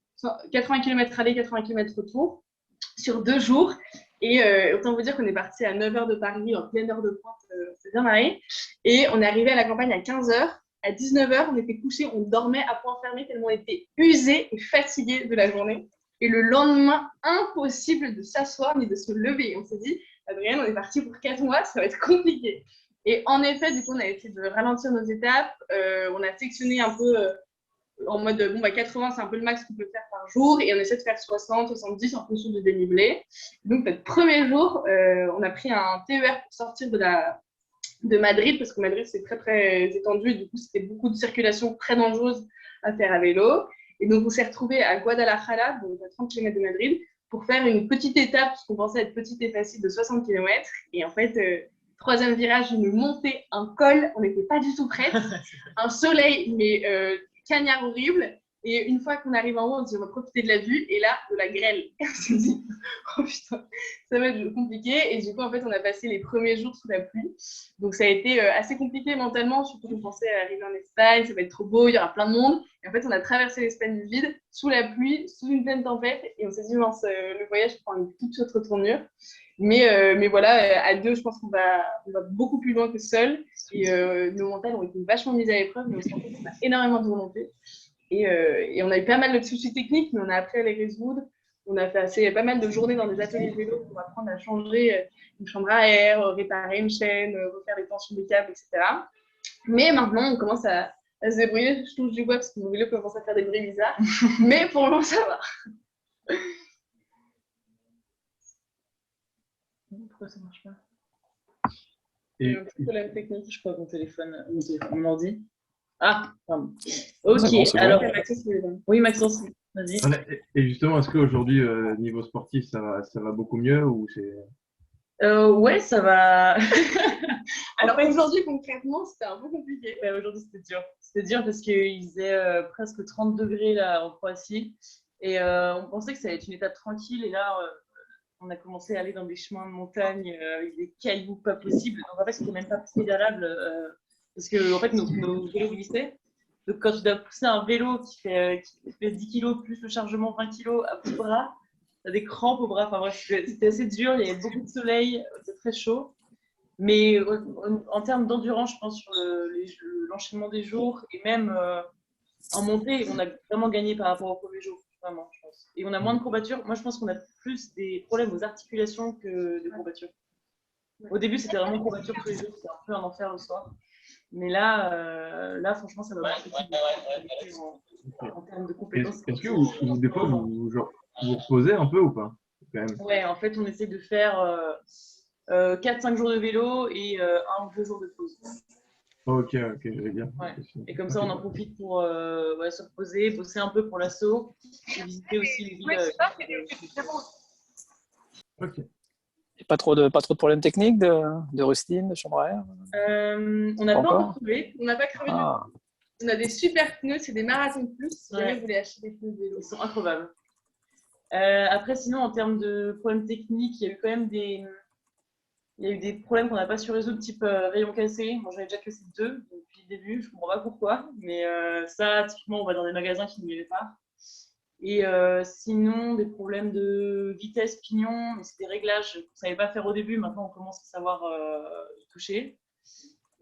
80 km aller, 80 km retour sur 2 jours. Et autant vous dire qu'on est parti à 9h de Paris, en pleine heure de pointe, c'est bien marré. Et on est arrivé à la campagne à 15h. À 19h, on était couchés, on dormait à point fermé tellement on était usés et fatigués de la journée. Et le lendemain, impossible de s'asseoir ni de se lever. On s'est dit, Adrienne, on est parti pour 4 mois, ça va être compliqué. Et en effet, du coup, on a essayé de ralentir nos étapes. On a sectionné un peu en mode, 80, c'est un peu le max qu'on peut faire par jour. Et on essaie de faire 60, 70 en fonction du dénivelé. Donc, notre premier jour, on a pris un TER pour sortir de Madrid, parce que Madrid, c'est très, très étendu. Et du coup, c'était beaucoup de circulation très dangereuse à faire à vélo. Et donc, on s'est retrouvés à Guadalajara, donc à 30 km de Madrid, pour faire une petite étape, ce qu'on pensait être petite et facile, de 60 km. Et en fait, troisième virage, une montée, un col, on n'était pas du tout prêts. Un soleil, mais cagnard horrible. Et une fois qu'on arrive en haut, on se dit on va profiter de la vue. Et là, de la grêle. Et on se dit, oh putain, ça va être compliqué. Et du coup, en fait, on a passé les premiers jours sous la pluie. Donc, ça a été assez compliqué mentalement, surtout qu'on pensait arriver en Espagne, ça va être trop beau, il y aura plein de monde. Et en fait, on a traversé l'Espagne vide, sous la pluie, sous une pleine tempête. Et on s'est dit, mince, le voyage prend une toute autre tournure. Mais voilà, à deux, je pense qu'on va beaucoup plus loin que seul. Et nos mentales ont été vachement mises à l'épreuve, mais on se rend compte qu'on a énormément de volonté. Et on a eu pas mal de soucis techniques, mais on a appris à les résoudre. On a fait pas mal de journées dans des ateliers de vélo pour apprendre à changer une chambre à air, réparer une chaîne, refaire les tensions des câbles, etc. Mais maintenant, on commence à se débrouiller. Je touche du bois parce que mon vélo commence à faire des bruits bizarres. Mais pour le moment, ça va. Pourquoi ça marche pas? Et un petit problème technique, je crois, mon téléphone, mon ordi. Ah, pardon. Ok, bon, alors. bon. Oui, Maxence, vas-y. Et justement, est-ce qu'aujourd'hui, niveau sportif, ça va beaucoup mieux ou c'est... Ouais, ça va. Alors aujourd'hui, concrètement, c'était un peu compliqué. Ouais, aujourd'hui, c'était dur. C'était dur parce qu'il faisait presque 30 degrés là, en Croatie. Et on pensait que ça allait être une étape tranquille. Et là, on a commencé à aller dans des chemins de montagne avec des cailloux pas possibles. Donc en fait, c'était même pas pédalable parce que en fait, nos vélos glissaient. Donc quand tu dois pousser un vélo qui fait 10 kilos plus le chargement 20 kilos à bout de bras, tu as des crampes au bras. Enfin bref, c'était assez dur. Il y avait beaucoup de soleil, c'était très chaud. Mais en termes d'endurance, je pense sur l'enchaînement des jours et même en montée, on a vraiment gagné par rapport au premier jour, vraiment, je pense. Et on a moins de courbatures. Moi, je pense qu'on a plus des problèmes aux articulations que de courbatures. Au début, c'était vraiment courbatures tous les jours, c'était un peu un enfer le soir. Mais là franchement, ça va beaucoup en termes de compétences. Est-ce que des fois, vous reposez un peu ou pas quand même? Ouais, en fait, on essaie de faire 4-5 jours de vélo et 1 ou 2 jours de pause. Ok, j'avais bien. Ouais. Et comme ça, on en profite pour se reposer, bosser un peu pour l'assaut et visiter aussi les villes. Ok. Et pas trop de problèmes techniques de rustine, de chambre à air? On n'a pas encore trouvé. On n'a pas crevé. Ah. On a des super pneus, c'est des Marathon Plus. Si jamais vous voulez acheter des pneus de vélo. Ils sont incroyables. Après, sinon, en termes de problèmes techniques, il y a eu quand même des problèmes qu'on n'a pas su résoudre, type rayon cassé. Moi, j'en ai déjà cassé 2 depuis le début. Je ne comprends pas pourquoi. Mais ça, typiquement, on va dans des magasins qui ne nous pas. Et sinon, des problèmes de vitesse, pignon, mais c'est des réglages qu'on ne savait pas faire au début. Maintenant, on commence à savoir y toucher.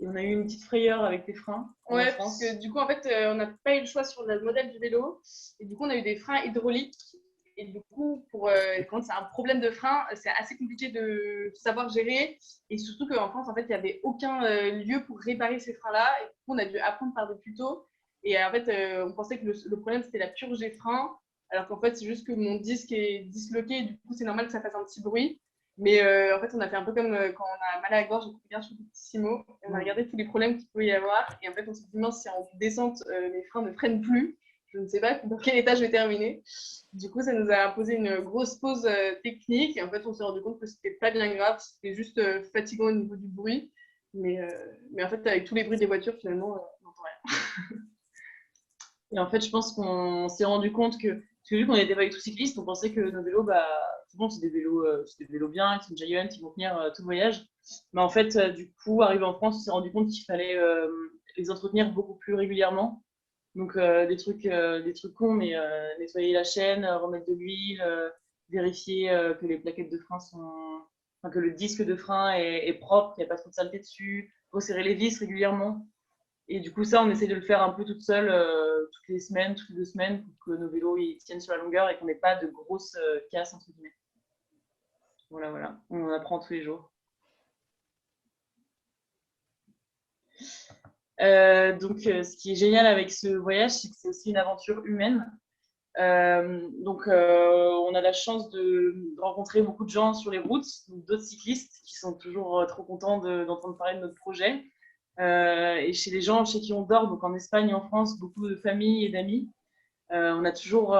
Et on a eu une petite frayeur avec les freins. Ouais, parce que du coup, en fait, on n'a pas eu le choix sur le modèle du vélo. Et du coup, on a eu des freins hydrauliques. Et du coup, quand c'est un problème de frein, c'est assez compliqué de savoir gérer. Et surtout qu'en France, en fait, il n'y avait aucun lieu pour réparer ces freins-là. Et du coup, on a dû apprendre par des tutos. Et en fait, on pensait que le problème, c'était la purge des freins. Alors qu'en fait, c'est juste que mon disque est disloqué. Et du coup, c'est normal que ça fasse un petit bruit. Mais en fait, on a fait un peu comme quand on a mal à la gorge, on regarde sur Doctissimo. On a regardé tous les problèmes qu'il pouvait y avoir. Et en fait, on s'est dit, non, si en descente, mes freins ne freinent plus, je ne sais pas dans quel état je vais terminer. Du coup, ça nous a imposé une grosse pause technique. Et en fait, on s'est rendu compte que c'était pas bien grave. C'était juste fatigant au niveau du bruit. Mais en fait, avec tous les bruits des voitures, finalement, on n'entend rien. Et en fait, je pense qu'on s'est rendu compte que vu qu'on n'était pas du tout cyclistes, on pensait que nos vélos, bon, c'est des vélos bien, qui sont Giant, qui vont tenir tout le voyage. Mais en fait, du coup, arrivé en France, on s'est rendu compte qu'il fallait les entretenir beaucoup plus régulièrement. Donc des trucs cons, mais nettoyer la chaîne, remettre de l'huile, vérifier que les plaquettes de frein que le disque de frein est propre, qu'il n'y a pas trop de saleté dessus, resserrer les vis régulièrement. Et du coup, ça, on essaie de le faire un peu toute seule, toutes les semaines, toutes les 2 semaines, pour que nos vélos ils tiennent sur la longueur et qu'on n'ait pas de grosses casses, entre guillemets. Voilà. On en apprend tous les jours. Ce qui est génial avec ce voyage, c'est que c'est aussi une aventure humaine. On a la chance de rencontrer beaucoup de gens sur les routes, d'autres cyclistes qui sont toujours trop contents d'entendre parler de notre projet. Et chez les gens chez qui on dort, donc en Espagne et en France, beaucoup de familles et d'amis. On a toujours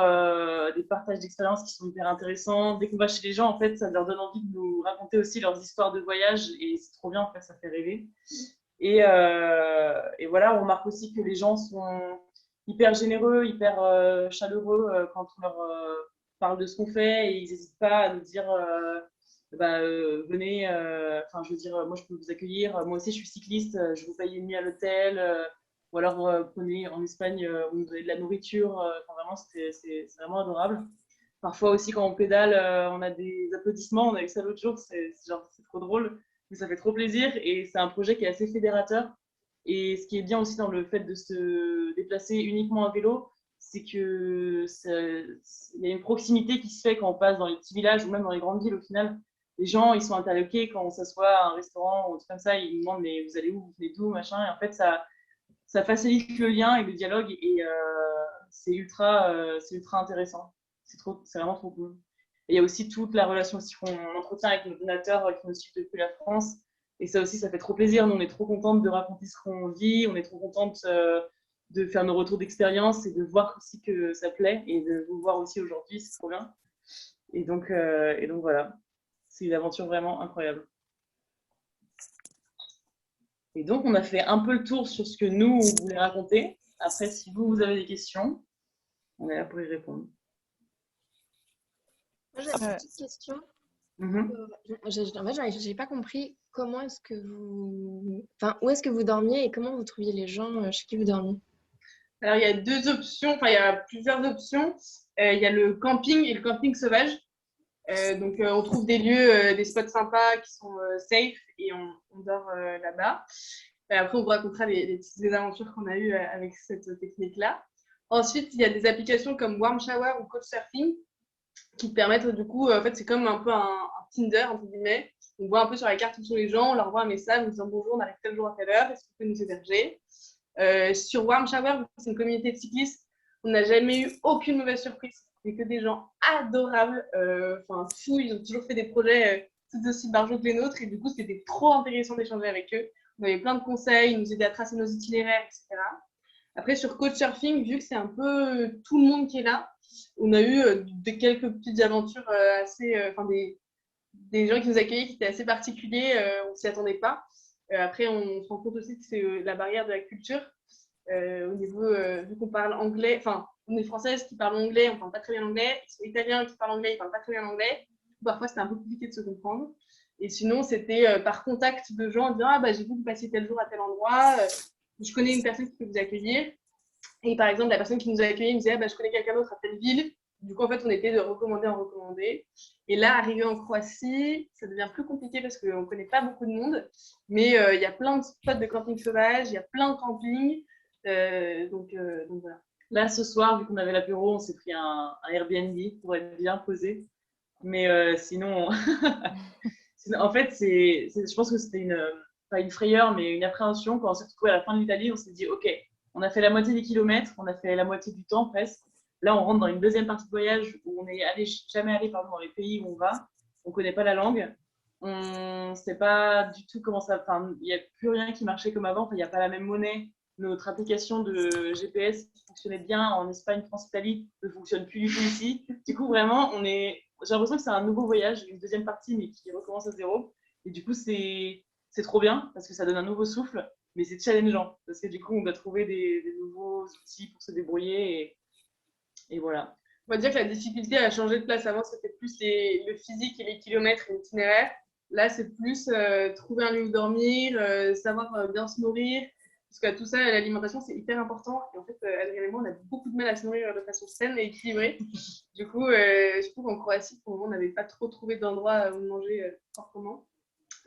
des partages d'expériences qui sont hyper intéressants. Dès qu'on va chez les gens, en fait, ça leur donne envie de nous raconter aussi leurs histoires de voyage et c'est trop bien, en fait, ça fait rêver. Et voilà, on remarque aussi que les gens sont hyper généreux, hyper chaleureux quand on leur parle de ce qu'on fait et ils n'hésitent pas à nous dire venez, je veux dire, moi je peux vous accueillir, moi aussi je suis cycliste, je vous paye une nuit à l'hôtel, ou alors prenez en Espagne, vous nous donnez de la nourriture, vraiment c'est vraiment adorable. Parfois aussi quand on pédale, on a des applaudissements, on a eu ça l'autre jour, c'est trop drôle, mais ça fait trop plaisir et c'est un projet qui est assez fédérateur. Et ce qui est bien aussi dans le fait de se déplacer uniquement à vélo, c'est que il y a une proximité qui se fait quand on passe dans les petits villages ou même dans les grandes villes au final. Les gens, ils sont interloqués quand on s'assoit à un restaurant ou tout comme ça, ils nous demandent mais vous allez où, vous venez d'où, machin. Et en fait, ça facilite le lien et le dialogue et c'est ultra intéressant. C'est vraiment trop cool. Et il y a aussi toute la relation aussi qu'on entretient avec nos donateurs qui nous suivent depuis la France. Et ça aussi, ça fait trop plaisir. Nous, on est trop contente de raconter ce qu'on vit. On est trop contente de faire nos retours d'expérience et de voir aussi que ça plaît et de vous voir aussi aujourd'hui, c'est trop bien. Et donc voilà, c'est une aventure vraiment incroyable. Et donc, on a fait un peu le tour sur ce que nous, on voulait raconter. Après, si vous avez des questions, on est là pour y répondre. Moi, j'avais une petite question. Mhm. En fait, j'ai pas compris comment est-ce que enfin, où est-ce que vous dormiez et comment vous trouviez les gens chez qui vous dormiez. Alors, il y a deux options, enfin, il y a plusieurs options. Il y a le camping et le camping sauvage. Donc, on trouve des lieux, des spots sympas qui sont safe et on dort là-bas. Après, on vous racontera les petites aventures qu'on a eues avec cette technique-là. Ensuite, il y a des applications comme Warm Shower ou Couchsurfing qui te permettent, du coup, en fait, c'est comme un peu un Tinder, entre guillemets. On voit un peu sur la carte où sont les gens, on leur envoie un message, en disant bonjour, on arrive tel jour à telle heure, est-ce que vous pouvez nous héberger? Sur Warm Shower, c'est une communauté de cyclistes. On n'a jamais eu aucune mauvaise surprise. C'est que des gens adorables, enfin fous. Ils ont toujours fait des projets tout aussi barjots que les nôtres. Et du coup, c'était trop intéressant d'échanger avec eux. On avait plein de conseils, ils nous aidaient à tracer nos itinéraires, etc. Après, sur Couchsurfing, vu que c'est un peu tout le monde qui est là, on a eu quelques petites aventures assez, enfin des gens qui nous accueillaient qui étaient assez particuliers. On s'y attendait pas. Après, on se rend compte aussi que c'est la barrière de la culture. Au niveau, vu qu'on parle anglais, enfin, on est française qui parle anglais, on parle pas très bien anglais. Ils sont italiens qui parlent anglais, ils parlent pas très bien anglais. Parfois, c'était un peu compliqué de se comprendre. Et sinon, c'était par contact de gens en disant ah bah j'ai vu que vous passiez tel jour à tel endroit. Je connais une personne qui peut vous accueillir. Et par exemple, la personne qui nous a accueillis me disait ah bah je connais quelqu'un d'autre à telle ville. Du coup, en fait, on était de recommander en recommander. Et là, arrivé en Croatie, ça devient plus compliqué parce qu'on ne connaît pas beaucoup de monde. Mais il y a plein de spots de camping sauvage, il y a plein de campings. Donc voilà. Là, ce soir, vu qu'on avait l'apéro, on s'est pris un Airbnb pour être bien posé. Mais sinon, en fait, je pense que c'était pas une frayeur, mais une appréhension. Quand on s'est retrouvé à la fin de l'Italie, on s'est dit, OK, on a fait la moitié des kilomètres, on a fait la moitié du temps presque. Là, on rentre dans une deuxième partie de voyage où on n'est jamais allé dans les pays où on va. On ne connaît pas la langue. On ne sait pas du tout comment ça... Enfin, il n'y a plus rien qui marchait comme avant. Enfin, il n'y a pas la même monnaie. Notre application de GPS qui fonctionnait bien en Espagne, France, Italie ne fonctionne plus du tout ici. Du coup, vraiment, j'ai l'impression que c'est un nouveau voyage, une deuxième partie, mais qui recommence à zéro. Et du coup, c'est trop bien parce que ça donne un nouveau souffle, mais c'est challengeant parce que du coup, on doit trouver des nouveaux outils pour se débrouiller et voilà. On va dire que la difficulté a changé de place. Avant, c'était plus le physique et les kilomètres et l'itinéraire. Là, c'est plus trouver un lieu où dormir, savoir bien se nourrir. Parce que tout ça, l'alimentation, c'est hyper important. Et en fait, Adrien et moi, on a beaucoup de mal à se nourrir de façon saine et équilibrée. Du coup, je trouve qu'en Croatie, pour le moment, on n'avait pas trop trouvé d'endroit où manger proprement.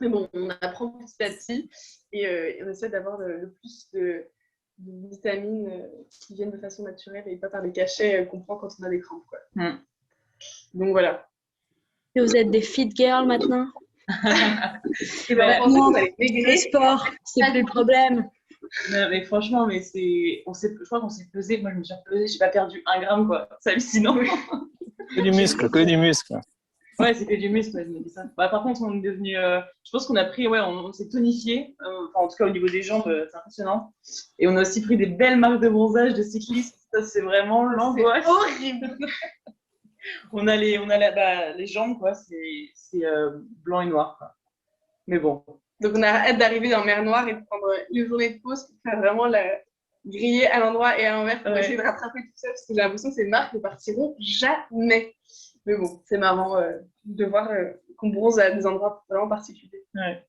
Mais bon, on apprend petit à petit et on essaie d'avoir le plus de vitamines qui viennent de façon naturelle et pas par des cachets qu'on prend quand on a des crampes, quoi. Donc voilà. Et vous êtes des fit girls maintenant? Et ben, le sport, c'est plus le problème. Non, mais franchement, je crois qu'on s'est pesé. Moi, je me suis pesée, j'ai pas perdu 1 gramme, quoi. C'est hallucinant. Que du muscle, que du muscle. Ouais, c'est que du muscle, je me dis ça. Bah, par contre, on est devenu. Je pense qu'on a pris, on s'est tonifié. En tout cas, au niveau des jambes, c'est impressionnant. Et on a aussi pris des belles marques de bronzage de cyclistes. Ça, c'est vraiment l'angoisse. Horrible. on a les jambes, quoi. C'est blanc et noir, quoi. Mais bon. Donc, on a hâte d'arriver dans Mer Noire et de prendre une journée de pause pour faire vraiment la griller à l'endroit et à l'envers pour essayer de rattraper tout ça. Parce que j'ai l'impression que ces marques ne partiront jamais. Mais bon, c'est marrant de voir qu'on bronze à des endroits vraiment particuliers. Ouais.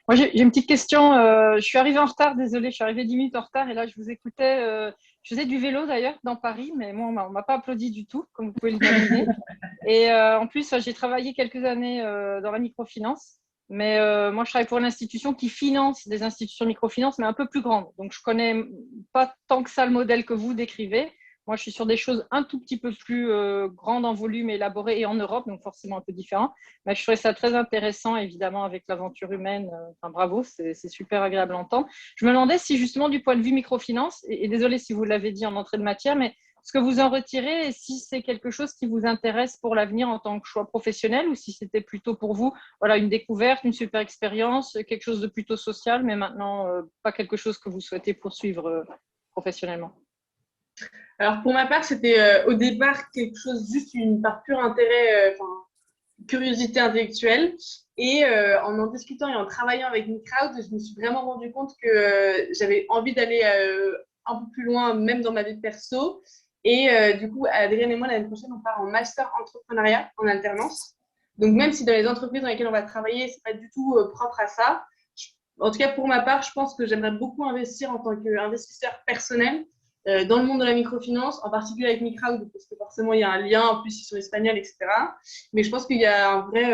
Moi, j'ai une petite question. Je suis arrivée en retard, désolée, je suis arrivée 10 minutes en retard et là, je vous écoutais. Je faisais du vélo d'ailleurs dans Paris, mais moi, on ne m'a pas applaudi du tout, comme vous pouvez l'imaginer. Et en plus, j'ai travaillé quelques années dans la microfinance. Mais moi, je travaille pour une institution qui finance des institutions de microfinance, mais un peu plus grandes. Donc, je ne connais pas tant que ça le modèle que vous décrivez. Moi, je suis sur des choses un tout petit peu plus grandes en volume, élaborées et en Europe, donc forcément un peu différent. Mais je trouvais ça très intéressant, évidemment, avec l'aventure humaine. Enfin, bravo, c'est super agréable à entendre. Je me demandais si, justement, du point de vue microfinance, et désolé si vous l'avez dit en entrée de matière, mais ce que vous en retirez, et si c'est quelque chose qui vous intéresse pour l'avenir en tant que choix professionnel, ou si c'était plutôt pour vous, voilà, une découverte, une super expérience, quelque chose de plutôt social, mais maintenant, pas quelque chose que vous souhaitez poursuivre professionnellement. Alors, pour ma part, c'était au départ quelque chose, juste par pur intérêt, curiosité intellectuelle. Et en discutant et en travaillant avec Microwd, je me suis vraiment rendu compte que j'avais envie d'aller un peu plus loin, même dans ma vie perso. Et du coup, Adrien et moi, l'année prochaine, on part en master entrepreneuriat en alternance. Donc, même si dans les entreprises dans lesquelles on va travailler, c'est pas du tout propre à ça, en tout cas, pour ma part, je pense que j'aimerais beaucoup investir en tant qu'investisseur personnel dans le monde de la microfinance, en particulier avec Microwd, parce que forcément, il y a un lien, en plus, ils sont espagnols, etc. Mais je pense qu'il y a un vrai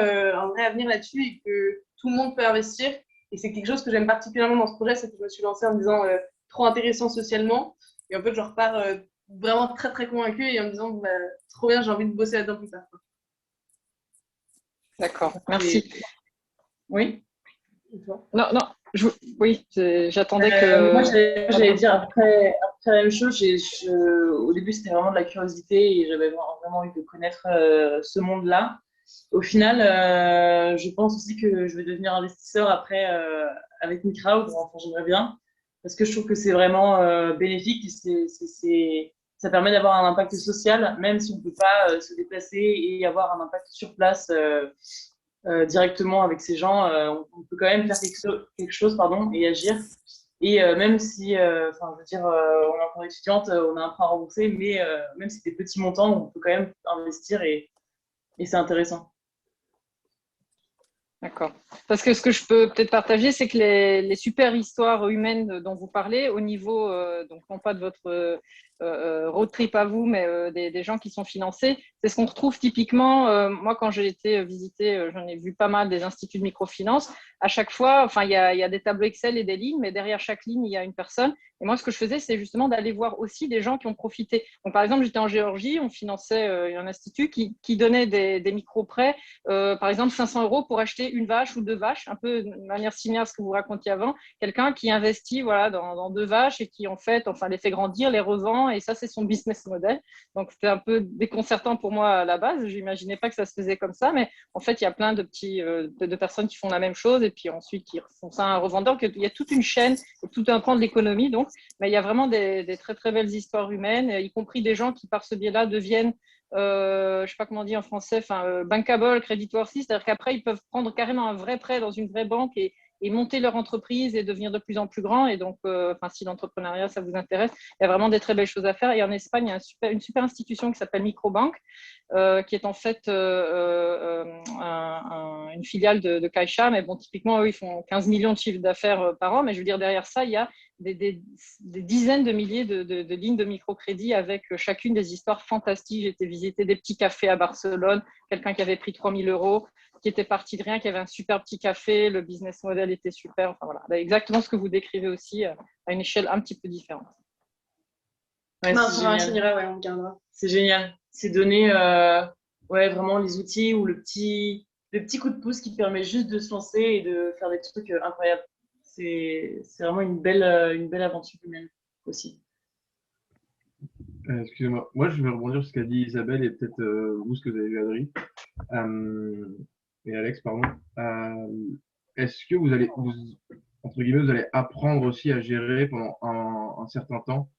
avenir là-dessus et que tout le monde peut investir. Et c'est quelque chose que j'aime particulièrement dans ce projet, c'est que je me suis lancée en me disant trop intéressant socialement. Et en fait, je repars vraiment très, très convaincue et en me disant, bah, trop bien, j'ai envie de bosser là-dedans plus tard. D'accord, merci. Oui. Non, oui, j'attendais que. Moi, j'allais dire après la même chose. Au début, c'était vraiment de la curiosité et j'avais vraiment envie de connaître ce monde-là. Au final, je pense aussi que je vais devenir investisseur après avec Microwd. Enfin, j'aimerais bien parce que je trouve que c'est vraiment bénéfique. Ça permet d'avoir un impact social, même si on ne peut pas se déplacer et avoir un impact sur place. Directement avec ces gens, on peut quand même faire quelque chose pardon, et agir. Et même si, enfin, je veux dire, on est encore étudiante, on a un prêt à rembourser, mais même si c'est des petits montants, on peut quand même investir et c'est intéressant. D'accord. Parce que ce que je peux peut-être partager, c'est que les super histoires humaines dont vous parlez, au niveau, donc non pas de votre road trip à vous, mais des gens qui sont financés, c'est ce qu'on retrouve typiquement. Moi, quand j'ai été visiter, j'en ai vu pas mal des instituts de microfinance. À chaque fois, enfin, il y a des tableaux Excel et des lignes, mais derrière chaque ligne, il y a une personne. Et moi, ce que je faisais, c'est justement d'aller voir aussi des gens qui ont profité. Donc, par exemple, j'étais en Géorgie, on finançait un institut qui donnait des micro-prêts, par exemple 500 € pour acheter une vache ou deux vaches, un peu de manière similaire à ce que vous racontiez avant. Quelqu'un qui investit voilà, dans deux vaches et qui, en fait, enfin, les fait grandir, les revend, et ça, c'est son business model. Donc, c'était un peu déconcertant pour moi à la base. Je n'imaginais pas que ça se faisait comme ça, mais en fait, il y a plein de personnes qui font la même chose et puis ensuite qui font ça à un revendeur. Il y a toute une chaîne, tout un pan de l'économie, donc. Mais il y a vraiment des très, très belles histoires humaines, y compris des gens qui, par ce biais-là, deviennent, je ne sais pas comment on dit en français, bankable, creditworthy, c'est-à-dire qu'après, ils peuvent prendre carrément un vrai prêt dans une vraie banque et monter leur entreprise et devenir de plus en plus grand. Et donc, si l'entrepreneuriat, ça vous intéresse, il y a vraiment des très belles choses à faire. Et en Espagne, il y a une super institution qui s'appelle Microbank, qui est en fait une filiale de Caixa. Mais bon, typiquement, eux, ils font 15 millions de chiffres d'affaires par an. Mais je veux dire, derrière ça, il y a des dizaines de milliers de lignes de microcrédit avec chacune des histoires fantastiques. J'ai été visiter des petits cafés à Barcelone, quelqu'un qui avait pris 3 000 €, qui était parti de rien, qui avait un super petit café, le business model était super. Enfin, voilà, exactement ce que vous décrivez aussi à une échelle un petit peu différente. Ouais, on regardera. C'est génial. C'est donner vraiment les outils ou le petit coup de pouce qui permet juste de se lancer et de faire des trucs incroyables. C'est vraiment une belle aventure humaine aussi. Excusez-moi, moi je vais rebondir sur ce qu'a dit Isabelle et peut-être vous ce que vous avez vu Adri et Alex, pardon. Est-ce que vous allez, entre guillemets, vous allez apprendre aussi à gérer pendant un certain temps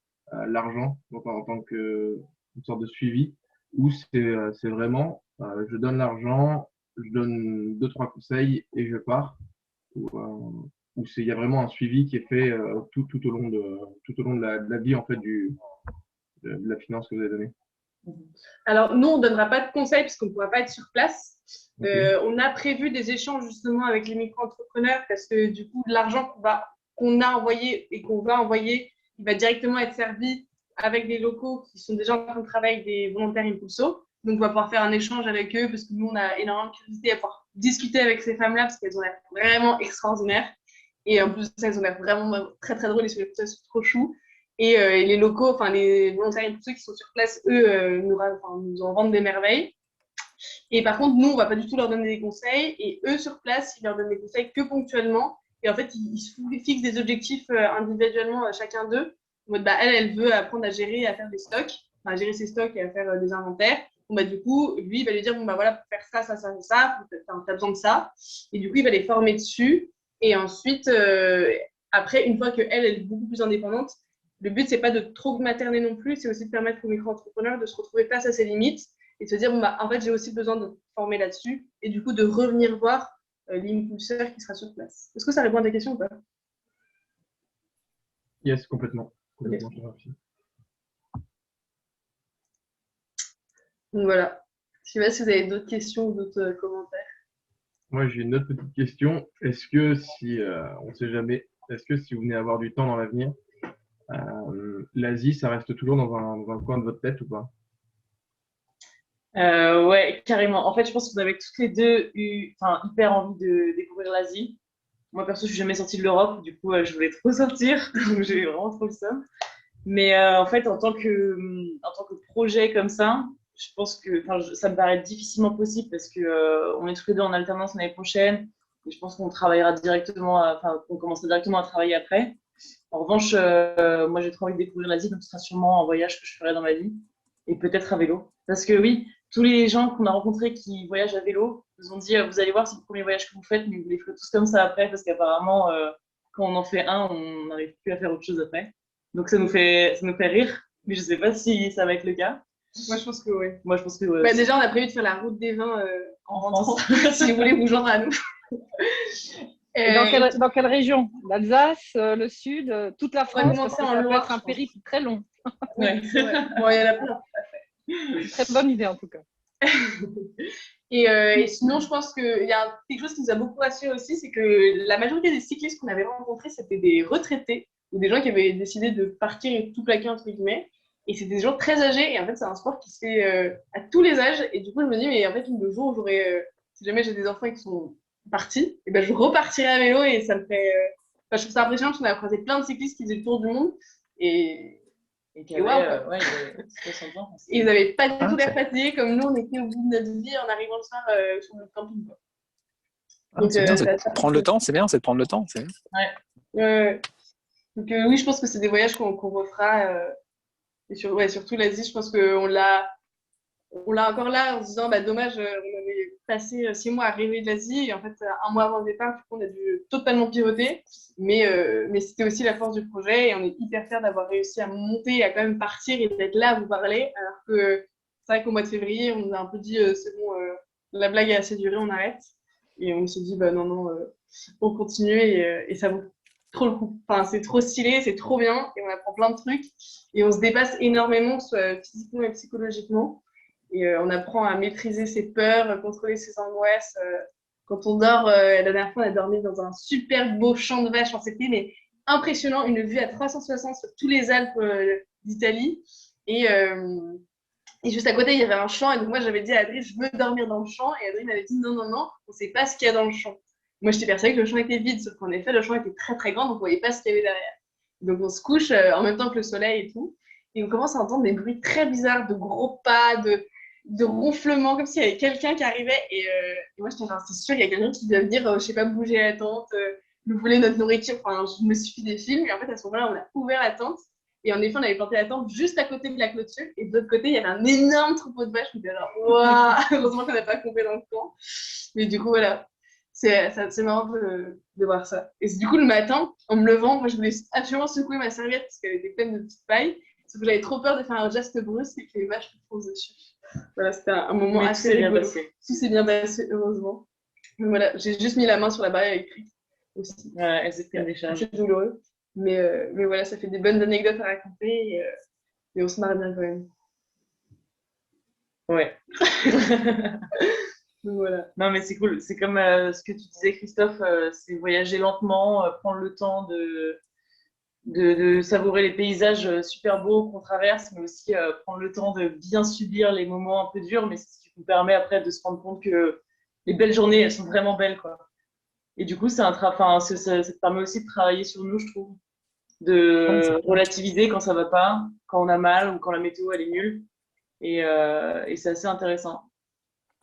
l'argent en tant que une sorte de suivi, ou c'est vraiment je donne l'argent, je donne 2-3 conseils et je pars, ou il y a vraiment un suivi qui est fait tout au long de la vie en fait de la finance que vous avez donnée? Alors, nous, on ne donnera pas de conseils parce qu'on ne pourra pas être sur place. Okay. On a prévu des échanges justement avec les micro-entrepreneurs parce que du coup, l'argent qu'on a envoyé et qu'on va envoyer, il va directement être servi avec des locaux qui sont déjà en train de travailler avec des volontaires Impulso. Donc, on va pouvoir faire un échange avec eux parce que nous, on a énormément de curiosité à pouvoir discuter avec ces femmes-là parce qu'elles ont l'air vraiment extraordinaires. Et en plus, elles ont l'air vraiment très, très drôles et sur les photos, c'est trop chou. Et les locaux, enfin les volontaires et tous ceux qui sont sur place, eux, nous en vendent des merveilles. Et par contre, nous, on ne va pas du tout leur donner des conseils. Et eux, sur place, ils leur donnent des conseils que ponctuellement. Et en fait, ils se fixent des objectifs individuellement, chacun d'eux. En mode, elle veut apprendre à gérer, à faire des stocks, à gérer ses stocks et à faire des inventaires. Bon, du coup, lui, il va lui dire, voilà, pour faire ça, tu as besoin de ça. Et du coup, il va les former dessus. Et ensuite, après, une fois qu'elle est beaucoup plus indépendante, le but, c'est pas de trop materner non plus, c'est aussi de permettre aux micro-entrepreneurs de se retrouver face à ses limites et de se dire, en fait, j'ai aussi besoin de me former là-dessus et du coup, de revenir voir l'impulseur qui sera sur place. Est-ce que ça répond à ta question ou pas? Yes, complètement. Okay. Donc voilà. Je sais pas si vous avez d'autres questions ou d'autres commentaires. Moi, j'ai une autre petite question. Est-ce que si, on sait jamais, est-ce que si vous venez avoir du temps dans l'avenir, l'Asie, ça reste toujours dans un coin de votre tête ou pas? Ouais, carrément. En fait, je pense qu'on avait toutes les deux hyper envie de découvrir l'Asie. Moi, perso, je suis jamais sortie de l'Europe. Du coup, je voulais trop sortir. Donc, j'ai vraiment trop le seum. Mais en fait, en tant que projet comme ça, je pense que ça me paraît difficilement possible parce que on est tous les deux en alternance l'année prochaine. Et je pense qu'on travaillera directement, qu'on commencera directement à travailler après. En revanche, moi, j'ai trop envie de découvrir l'Asie, donc ce sera sûrement un voyage que je ferai dans ma vie. Et peut-être à vélo. Parce que oui, tous les gens qu'on a rencontrés qui voyagent à vélo nous ont dit vous allez voir, c'est le premier voyage que vous faites, mais vous les ferez tous comme ça après, parce qu'apparemment, quand on en fait un, on n'arrive plus à faire autre chose après. Donc ça nous fait rire, mais je sais pas si ça va être le cas. Moi, je pense que oui. Moi, je pense que ouais. Bah, déjà, on a prévu de faire la route des vins en rentrant, France. si vous voulez vous joindre à nous. Et dans quelle région? L'Alsace, le Sud, toute la France? commencer Ça en peut Loire, être un périple très long. Ouais. Bon, il y en a plein. Très bonne idée en tout cas. Et sinon, je pense qu'il y a quelque chose qui nous a beaucoup rassurés aussi, c'est que la majorité des cyclistes qu'on avait rencontrés, c'était des retraités ou des gens qui avaient décidé de partir et tout plaquer, entre guillemets. Et c'était des gens très âgés. Et en fait, c'est un sport qui se fait à tous les âges. Et du coup, je me dis, mais en fait, le jour où si jamais j'ai des enfants qui sont partis, et ben, je repartirai à vélo et ça me fait. Je trouve ça impressionnant parce qu'on a croisé plein de cyclistes qui faisaient le tour du monde. Et wow, ouais, ils n'avaient pas du tout l'air fatigués comme nous, on était au bout de notre vie en arrivant le soir sur le camping. Donc, c'est bien, c'est de prendre le temps, c'est bien, c'est de prendre le temps. Ouais. Donc oui, je pense que c'est des voyages qu'on refera. Et surtout l'Asie, je pense qu'on l'a encore là en se disant, dommage, on avait passé 6 mois à rêver de l'Asie. Et en fait, un mois avant le départ, du coup, on a dû totalement pivoter. Mais c'était aussi la force du projet et on est hyper fiers d'avoir réussi à monter et à quand même partir et d'être là à vous parler. Alors que c'est vrai qu'au mois de février, on nous a un peu dit c'est bon, la blague est assez durée, on arrête. Et on s'est dit non, on continue et ça vaut trop le coup. Enfin, c'est trop stylé, c'est trop bien et on apprend plein de trucs et on se dépasse énormément, soit physiquement et psychologiquement. Et on apprend à maîtriser ses peurs, contrôler ses angoisses. Quand on dort, la dernière fois, on a dormi dans un super beau champ de vaches. C'était impressionnant, une vue à 360 sur tous les Alpes d'Italie. Et juste à côté, il y avait un champ. Et donc, moi, j'avais dit à Adrien, je veux dormir dans le champ. Et Adrien m'avait dit, non, on ne sait pas ce qu'il y a dans le champ. Moi, j'étais persuadée que le champ était vide. Sauf qu'en effet, le champ était très, très grand. Donc, on ne voyait pas ce qu'il y avait derrière. Donc, on se couche en même temps que le soleil et tout. Et on commence à entendre des bruits très bizarres, de gros pas, de ronflements, comme s'il y avait quelqu'un qui arrivait. Et moi, j'étais genre, c'est sûr, il y a quelqu'un qui doit venir, je sais pas, bouger la tente, nous voler notre nourriture. Enfin, je me suis fait des films. Et en fait, à ce moment-là, on a ouvert la tente. Et en effet, on avait planté la tente juste à côté de la clôture. Et de l'autre côté, il y avait un énorme troupeau de vaches. Je me disais, waouh, heureusement qu'on n'a pas coupé dans le camp. Mais du coup, voilà. C'est marrant de voir ça. Et du coup, le matin, en me levant, moi, je voulais absolument secouer ma serviette parce qu'elle était pleine de petites pailles. Sauf que j'avais trop peur de faire un geste brusque et que les vaches me foncent dessus. Voilà, c'était un moment assez rigolo. Tout s'est bien passé, heureusement. Donc voilà, j'ai juste mis la main sur la barrière électrique aussi. Ouais, elle s'est pris des charges. C'est douloureux. Mais voilà, ça fait des bonnes anecdotes à raconter et on se marre bien quand même. Ouais. Donc voilà. Non, mais c'est cool. C'est comme ce que tu disais, Christophe, c'est voyager lentement, prendre le temps de savourer les paysages super beaux qu'on traverse, mais aussi prendre le temps de bien subir les moments un peu durs, mais c'est ce qui nous permet après de se rendre compte que les belles journées, elles sont vraiment belles, quoi. Et du coup, ça te permet aussi de travailler sur nous, je trouve, de relativiser quand ça va pas, quand on a mal ou quand la météo elle est nulle, et c'est assez intéressant.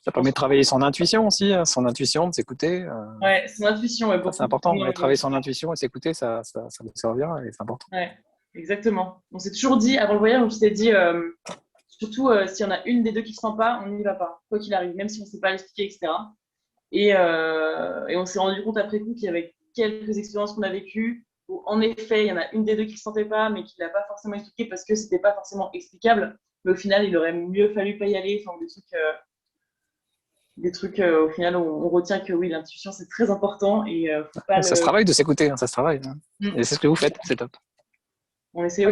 Ça permet de travailler son intuition aussi, son intuition, de s'écouter. Ouais, son intuition, ouais, c'est important, de travailler son intuition et s'écouter, ça nous servira et c'est important. Ouais, exactement. On s'est toujours dit, avant le voyage, on s'était dit, surtout s'il y en a une des deux qui ne se sent pas, on n'y va pas, quoi qu'il arrive, même si on ne sait pas l'expliquer, etc. Et on s'est rendu compte après coup qu'il y avait quelques expériences qu'on a vécues où, en effet, il y en a une des deux qui ne se sentait pas, mais qui ne l'a pas forcément expliqué parce que ce n'était pas forcément explicable. Mais au final, il aurait mieux fallu pas y aller. Enfin, des trucs au final, on retient que oui, l'intuition, c'est très important. Et faut pas ça se travaille de s'écouter, ça se travaille. Et c'est ce que vous faites, c'est top. On essaie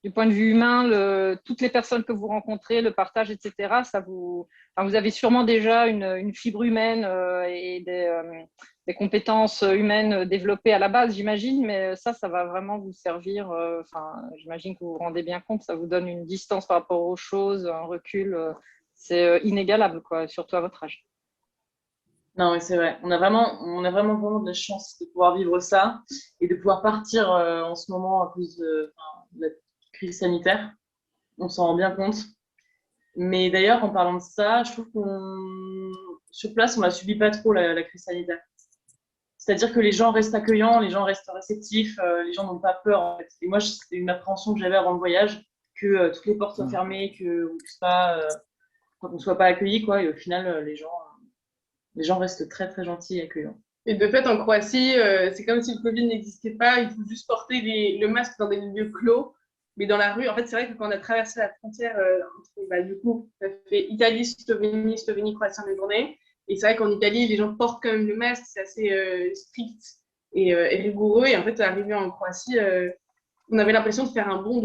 du point de vue humain, toutes les personnes que vous rencontrez, le partage, etc., vous avez sûrement déjà une fibre humaine et des compétences humaines développées à la base, j'imagine, mais ça va vraiment vous servir. J'imagine que vous vous rendez bien compte, ça vous donne une distance par rapport aux choses, un recul. C'est inégalable, quoi, surtout à votre âge. Non, mais c'est vrai. On a vraiment de la chance de pouvoir vivre ça et de pouvoir partir en ce moment à cause de la crise sanitaire. On s'en rend bien compte. Mais d'ailleurs, en parlant de ça, je trouve qu'on sur place, on la subit pas trop la crise sanitaire. C'est-à-dire que les gens restent accueillants, les gens restent réceptifs, les gens n'ont pas peur. En fait. Et moi, c'était une appréhension que j'avais avant le voyage, que toutes les portes soient fermées, qu'on ne soit pas accueillis, quoi. Et au final, les gens restent très très gentils et accueillants. Et de fait, en Croatie, c'est comme si le Covid n'existait pas. Il faut juste porter le masque dans des lieux clos. Mais dans la rue, en fait, c'est vrai que quand on a traversé la frontière, du coup, ça fait Italie, Slovénie, Croatie en une journée. Et c'est vrai qu'en Italie, les gens portent quand même le masque, c'est assez strict et rigoureux. Et en fait, arrivé en Croatie, on avait l'impression de faire un bond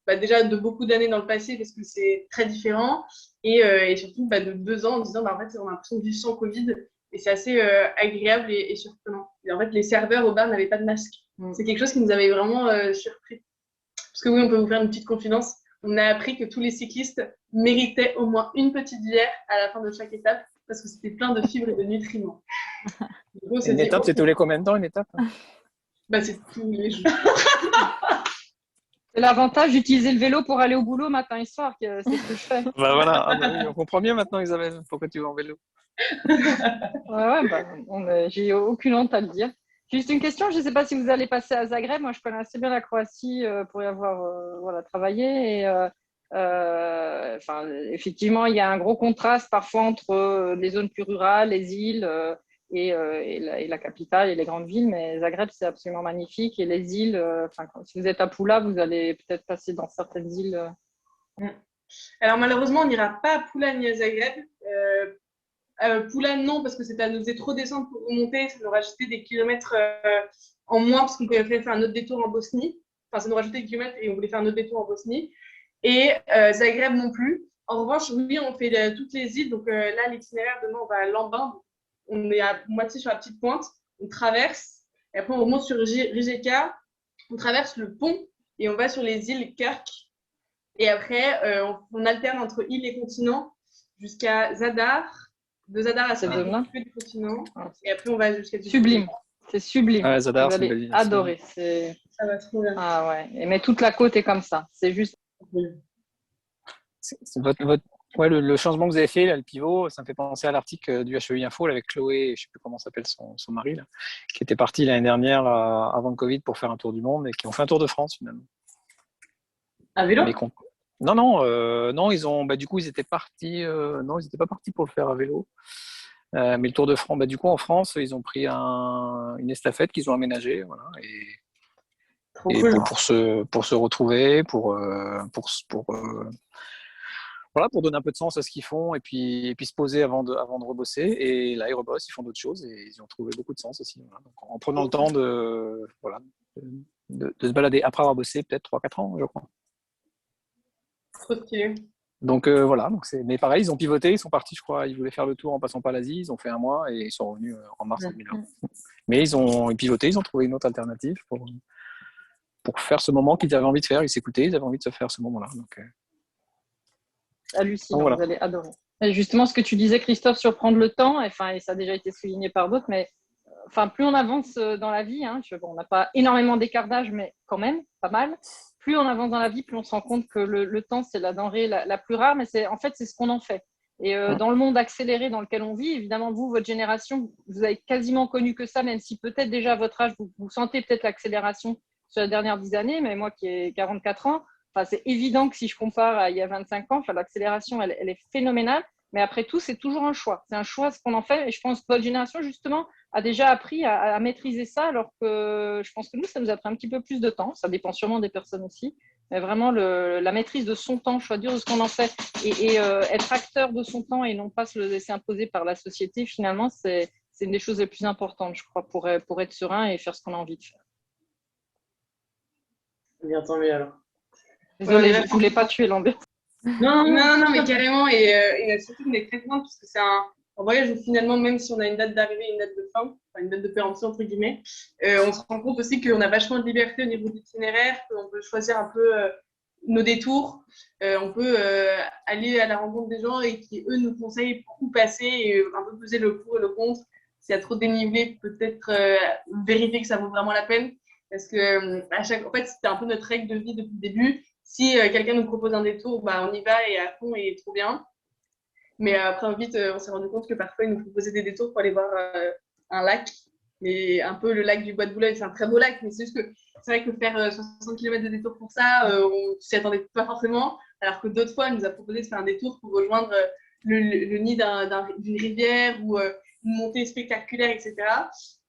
déjà de beaucoup d'années dans le passé parce que c'est très différent. Et surtout de 2 ans en disant, en fait, on a l'impression de vivre sans Covid. Et c'est assez agréable et surprenant. Et en fait, les serveurs au bar n'avaient pas de masque. C'est quelque chose qui nous avait vraiment surpris. Parce que oui, on peut vous faire une petite confidence. On a appris que tous les cyclistes méritaient au moins une petite bière à la fin de chaque étape parce que c'était plein de fibres et de nutriments. Une étape, c'est tous les combien de temps, une étape? C'est tous les jours. C'est l'avantage d'utiliser le vélo pour aller au boulot matin et soir, c'est ce que je fais. Voilà, oui, on comprend mieux maintenant, Isabelle, pourquoi tu vas en vélo. J'ai aucune honte à le dire. Juste une question, je ne sais pas si vous allez passer à Zagreb. Moi, je connais assez bien la Croatie pour y avoir travaillé. Et, effectivement, il y a un gros contraste parfois entre les zones plus rurales, les îles et la capitale et les grandes villes. Mais Zagreb, c'est absolument magnifique. Et les îles, si vous êtes à Pula, vous allez peut-être passer dans certaines îles. Alors, malheureusement, on n'ira pas à Pula ni à Zagreb. Pula, non, parce que ça nous faisait trop descendre pour remonter. Ça nous rajoutait des kilomètres en moins parce qu'on pouvait faire un autre détour en Bosnie. Enfin, ça nous rajoutait des kilomètres et on voulait faire un autre détour en Bosnie. Et Zagreb non plus. En revanche, oui, on fait toutes les îles. Donc là, l'itinéraire, demain, on va à Lambin. On est à moitié sur la petite pointe. On traverse. Et après, on remonte sur Rijeka. On traverse le pont et on va sur les îles Kirk. Et après, on alterne entre îles et continents jusqu'à Zadar. De Zadar à Zadar, du continent. Et après, on va jusqu'à... Sublime. C'est sublime. Ouais, Zadar, vous allez adorer. Ça va trop bien. Ah ouais. Mais toute la côte est comme ça. C'est juste... Le changement que vous avez fait, là, le pivot, ça me fait penser à l'article du HEI Info là, avec Chloé, je ne sais plus comment s'appelle son mari, là, qui était parti l'année dernière, avant le Covid, pour faire un tour du monde et qui ont fait un tour de France finalement. À vélo? Non, ils ont, du coup, ils étaient partis. Non, ils n'étaient pas partis pour le faire à vélo. Mais le Tour de France, du coup, en France, ils ont pris une estafette qu'ils ont aménagée, voilà, cool. pour se retrouver, pour donner un peu de sens à ce qu'ils font et puis se poser avant de rebosser. Et là, ils rebossent, ils font d'autres choses et ils ont trouvé beaucoup de sens aussi. Voilà. Donc, en prenant le temps de se balader après avoir bossé peut-être 3-4 ans, je crois. Trop stylé. Donc mais pareil, ils ont pivoté, ils sont partis, je crois, ils voulaient faire le tour en passant par l'Asie, ils ont fait 1 mois et ils sont revenus en mars 2020. Mais ils ont pivoté, ils ont trouvé une autre alternative pour faire ce moment qu'ils avaient envie de faire, ils s'écoutaient, ils avaient envie de se faire ce moment-là. Donc, hallucinant, voilà. Vous allez adorer. Et justement, ce que tu disais, Christophe, sur prendre le temps, et ça a déjà été souligné par d'autres, mais plus on avance dans la vie, on n'a pas énormément d'écart d'âge, mais quand même, pas mal. Plus on avance dans la vie, plus on se rend compte que le temps, c'est la denrée la plus rare, mais c'est ce qu'on en fait. Et dans le monde accéléré dans lequel on vit, évidemment, vous, votre génération, vous avez quasiment connu que ça, même si peut-être déjà à votre âge, vous sentez peut-être l'accélération sur les dernières 10 années, mais moi qui ai 44 ans, c'est évident que si je compare à il y a 25 ans, l'accélération, elle est phénoménale. Mais après tout, c'est toujours un choix. C'est un choix ce qu'on en fait. Et je pense que votre génération, justement, a déjà appris à maîtriser ça, alors que je pense que nous, ça nous a pris un petit peu plus de temps. Ça dépend sûrement des personnes aussi. Mais vraiment, la maîtrise de son temps, choisir de ce qu'on en fait et être acteur de son temps et non pas se le laisser imposer par la société, finalement, c'est une des choses les plus importantes, je crois, pour être serein et faire ce qu'on a envie de faire. Bien, tant mieux alors. Désolée, je ne voulais pas tuer l'ambiance. Non, mais carrément. Et surtout, on est très contente parce que c'est un voyage où finalement, même si on a une date d'arrivée et une date de fin, enfin une date de péremption entre guillemets, on se rend compte aussi qu'on a vachement de liberté au niveau de l'itinéraire, qu'on peut choisir un peu nos détours. On peut aller à la rencontre des gens et qui, eux, nous conseillent pour où passer et un peu peser le pour et le contre. S'il y a trop de dénivelé, peut-être vérifier que ça vaut vraiment la peine. Parce que en fait, c'était un peu notre règle de vie depuis le début. Si quelqu'un nous propose un détour, bah, on y va et à fond et trop bien. Mais après, vite, on s'est rendu compte que parfois, ils nous proposaient des détours pour aller voir un lac. Mais un peu le lac du Bois de Boulogne, c'est un très beau lac, mais c'est juste que c'est vrai que faire 60 km de détour pour ça, on ne s'y attendait pas forcément. Alors que d'autres fois, elle nous a proposé de faire un détour pour rejoindre le nid d'une rivière ou une montée spectaculaire, etc.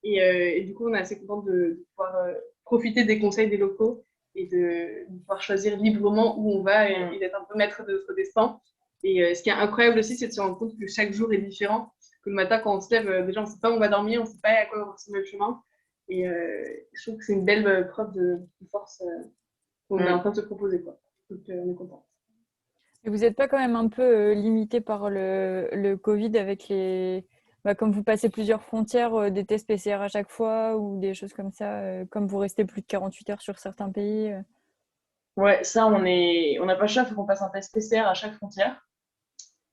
Et du coup, on est assez contente de pouvoir profiter des conseils des locaux et de pouvoir choisir librement où on va et d'être un peu maître de notre destin. Et ce qui est incroyable aussi, c'est de se rendre compte que chaque jour est différent. Que le matin, quand on se lève, déjà, on ne sait pas où on va dormir, on ne sait pas à quoi va ressembler le chemin. Et je trouve que c'est une belle preuve de force qu'on est en train de se proposer, quoi. Donc, on est content. Et vous n'êtes pas quand même un peu limité par le Covid avec les... comme vous passez plusieurs frontières, des tests PCR à chaque fois ou des choses comme ça, comme vous restez plus de 48 heures sur certains pays Ouais, ça, on n'a pas le choix, il faut qu'on passe un test PCR à chaque frontière.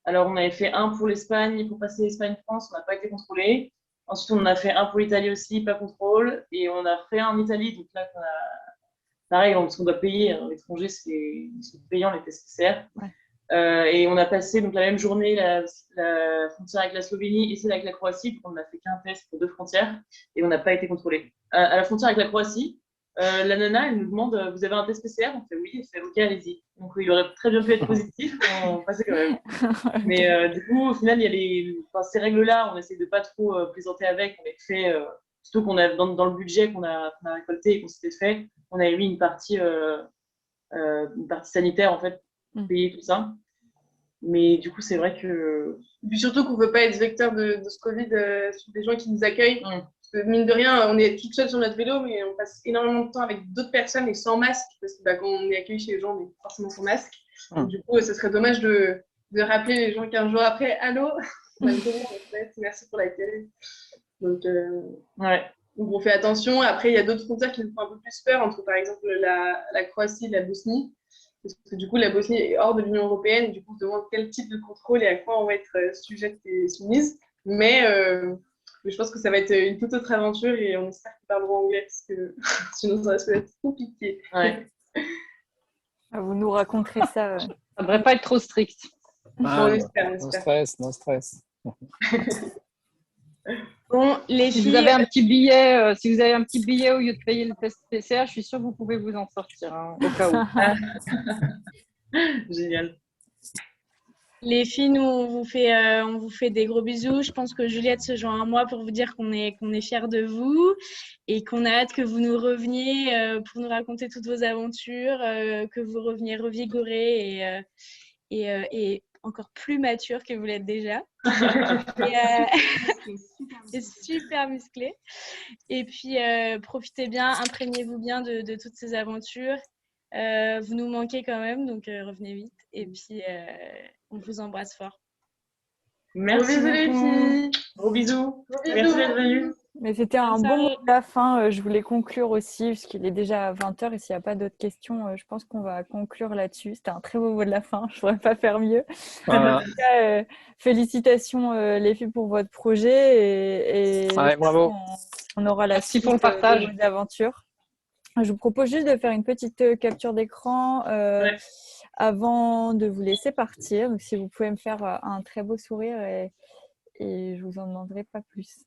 Alors, on avait fait un pour l'Espagne, pour passer l'Espagne-France, on n'a pas été contrôlé. Ensuite, on en a fait un pour l'Italie aussi, pas contrôle. Et on a fait un en Italie, donc là, pareil, parce qu'on doit payer. À l'étranger, c'est payant les tests PCR. Ouais. Et on a passé donc, la même journée la frontière avec la Slovénie et celle avec la Croatie. Donc, on n'a fait qu'un test pour 2 frontières et on n'a pas été contrôlé. À la frontière avec la Croatie, la nana, elle nous demande vous avez un test PCR? On fait oui, elle fait ok, allez-y. Donc il aurait très bien pu être positif, on passait quand même. Mais du coup, au final, il y a ces règles-là, on essaie de pas trop plaisanter avec. On les fait, surtout qu'on a dans le budget qu'on a récolté et qu'on s'était fait, on avait mis une partie sanitaire en fait, pour payer tout ça. Mais du coup, c'est vrai que. Et puis surtout qu'on ne veut pas être vecteur de ce Covid sur des gens qui nous accueillent. Parce que mine de rien, on est toute seule sur notre vélo, mais on passe énormément de temps avec d'autres personnes et sans masque. Parce que quand on est accueilli chez les gens, on est forcément sans masque. Donc, du coup, ce serait dommage de rappeler les gens 15 jours après allô, merci pour l'accueil. Donc, ouais. Donc, on fait attention. Après, il y a d'autres frontières qui nous font un peu plus peur, entre par exemple la Croatie et la Bosnie. Parce que du coup, la Bosnie est hors de l'Union européenne. Du coup, on se demande quel type de contrôle et à quoi on va être sujette et soumise. Mais je pense que ça va être une toute autre aventure et on espère qu'ils parleront anglais parce que sinon, ça va être compliqué. Ouais. Vous nous raconterez ça. Ça ne devrait pas être trop strict. On espère. No stress. Bon, les si filles, vous avez un petit billet, au lieu de payer le test PCR, je suis sûre que vous pouvez vous en sortir, hein, au cas où. Génial. Les filles, nous, on vous fait des gros bisous. Je pense que Juliette se joint à moi pour vous dire qu'on est fiers de vous et qu'on a hâte que vous nous reveniez pour nous raconter toutes vos aventures, que vous reveniez revigorés et encore plus mature que vous l'êtes déjà. Et super musclé. Et puis, profitez bien, imprégnez-vous bien de toutes ces aventures. Vous nous manquez quand même, donc revenez vite. Et puis, on vous embrasse fort. Merci beaucoup. Les filles. Gros bisous. Merci d'être venus. Mais c'était un bon mot de la fin. Je voulais conclure aussi, puisqu'il est déjà 20h et s'il n'y a pas d'autres questions, je pense qu'on va conclure là-dessus. C'était un très beau mot de la fin. Je ne pourrais pas faire mieux. En tout cas, félicitations les filles pour votre projet. Et bravo. On aura la suite pour le partage de l'aventure. Je vous propose juste de faire une petite capture d'écran avant de vous laisser partir. Donc, si vous pouvez me faire un très beau sourire et je ne vous en demanderai pas plus.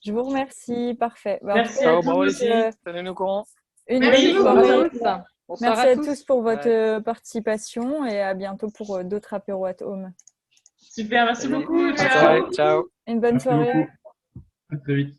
Je vous remercie. Parfait. Merci à tous. Les filles. Tenez-nous au courant. Merci à tous. tous pour votre participation et à bientôt pour d'autres apéros at home. Super, merci beaucoup. Ciao. Une bonne soirée. À très vite.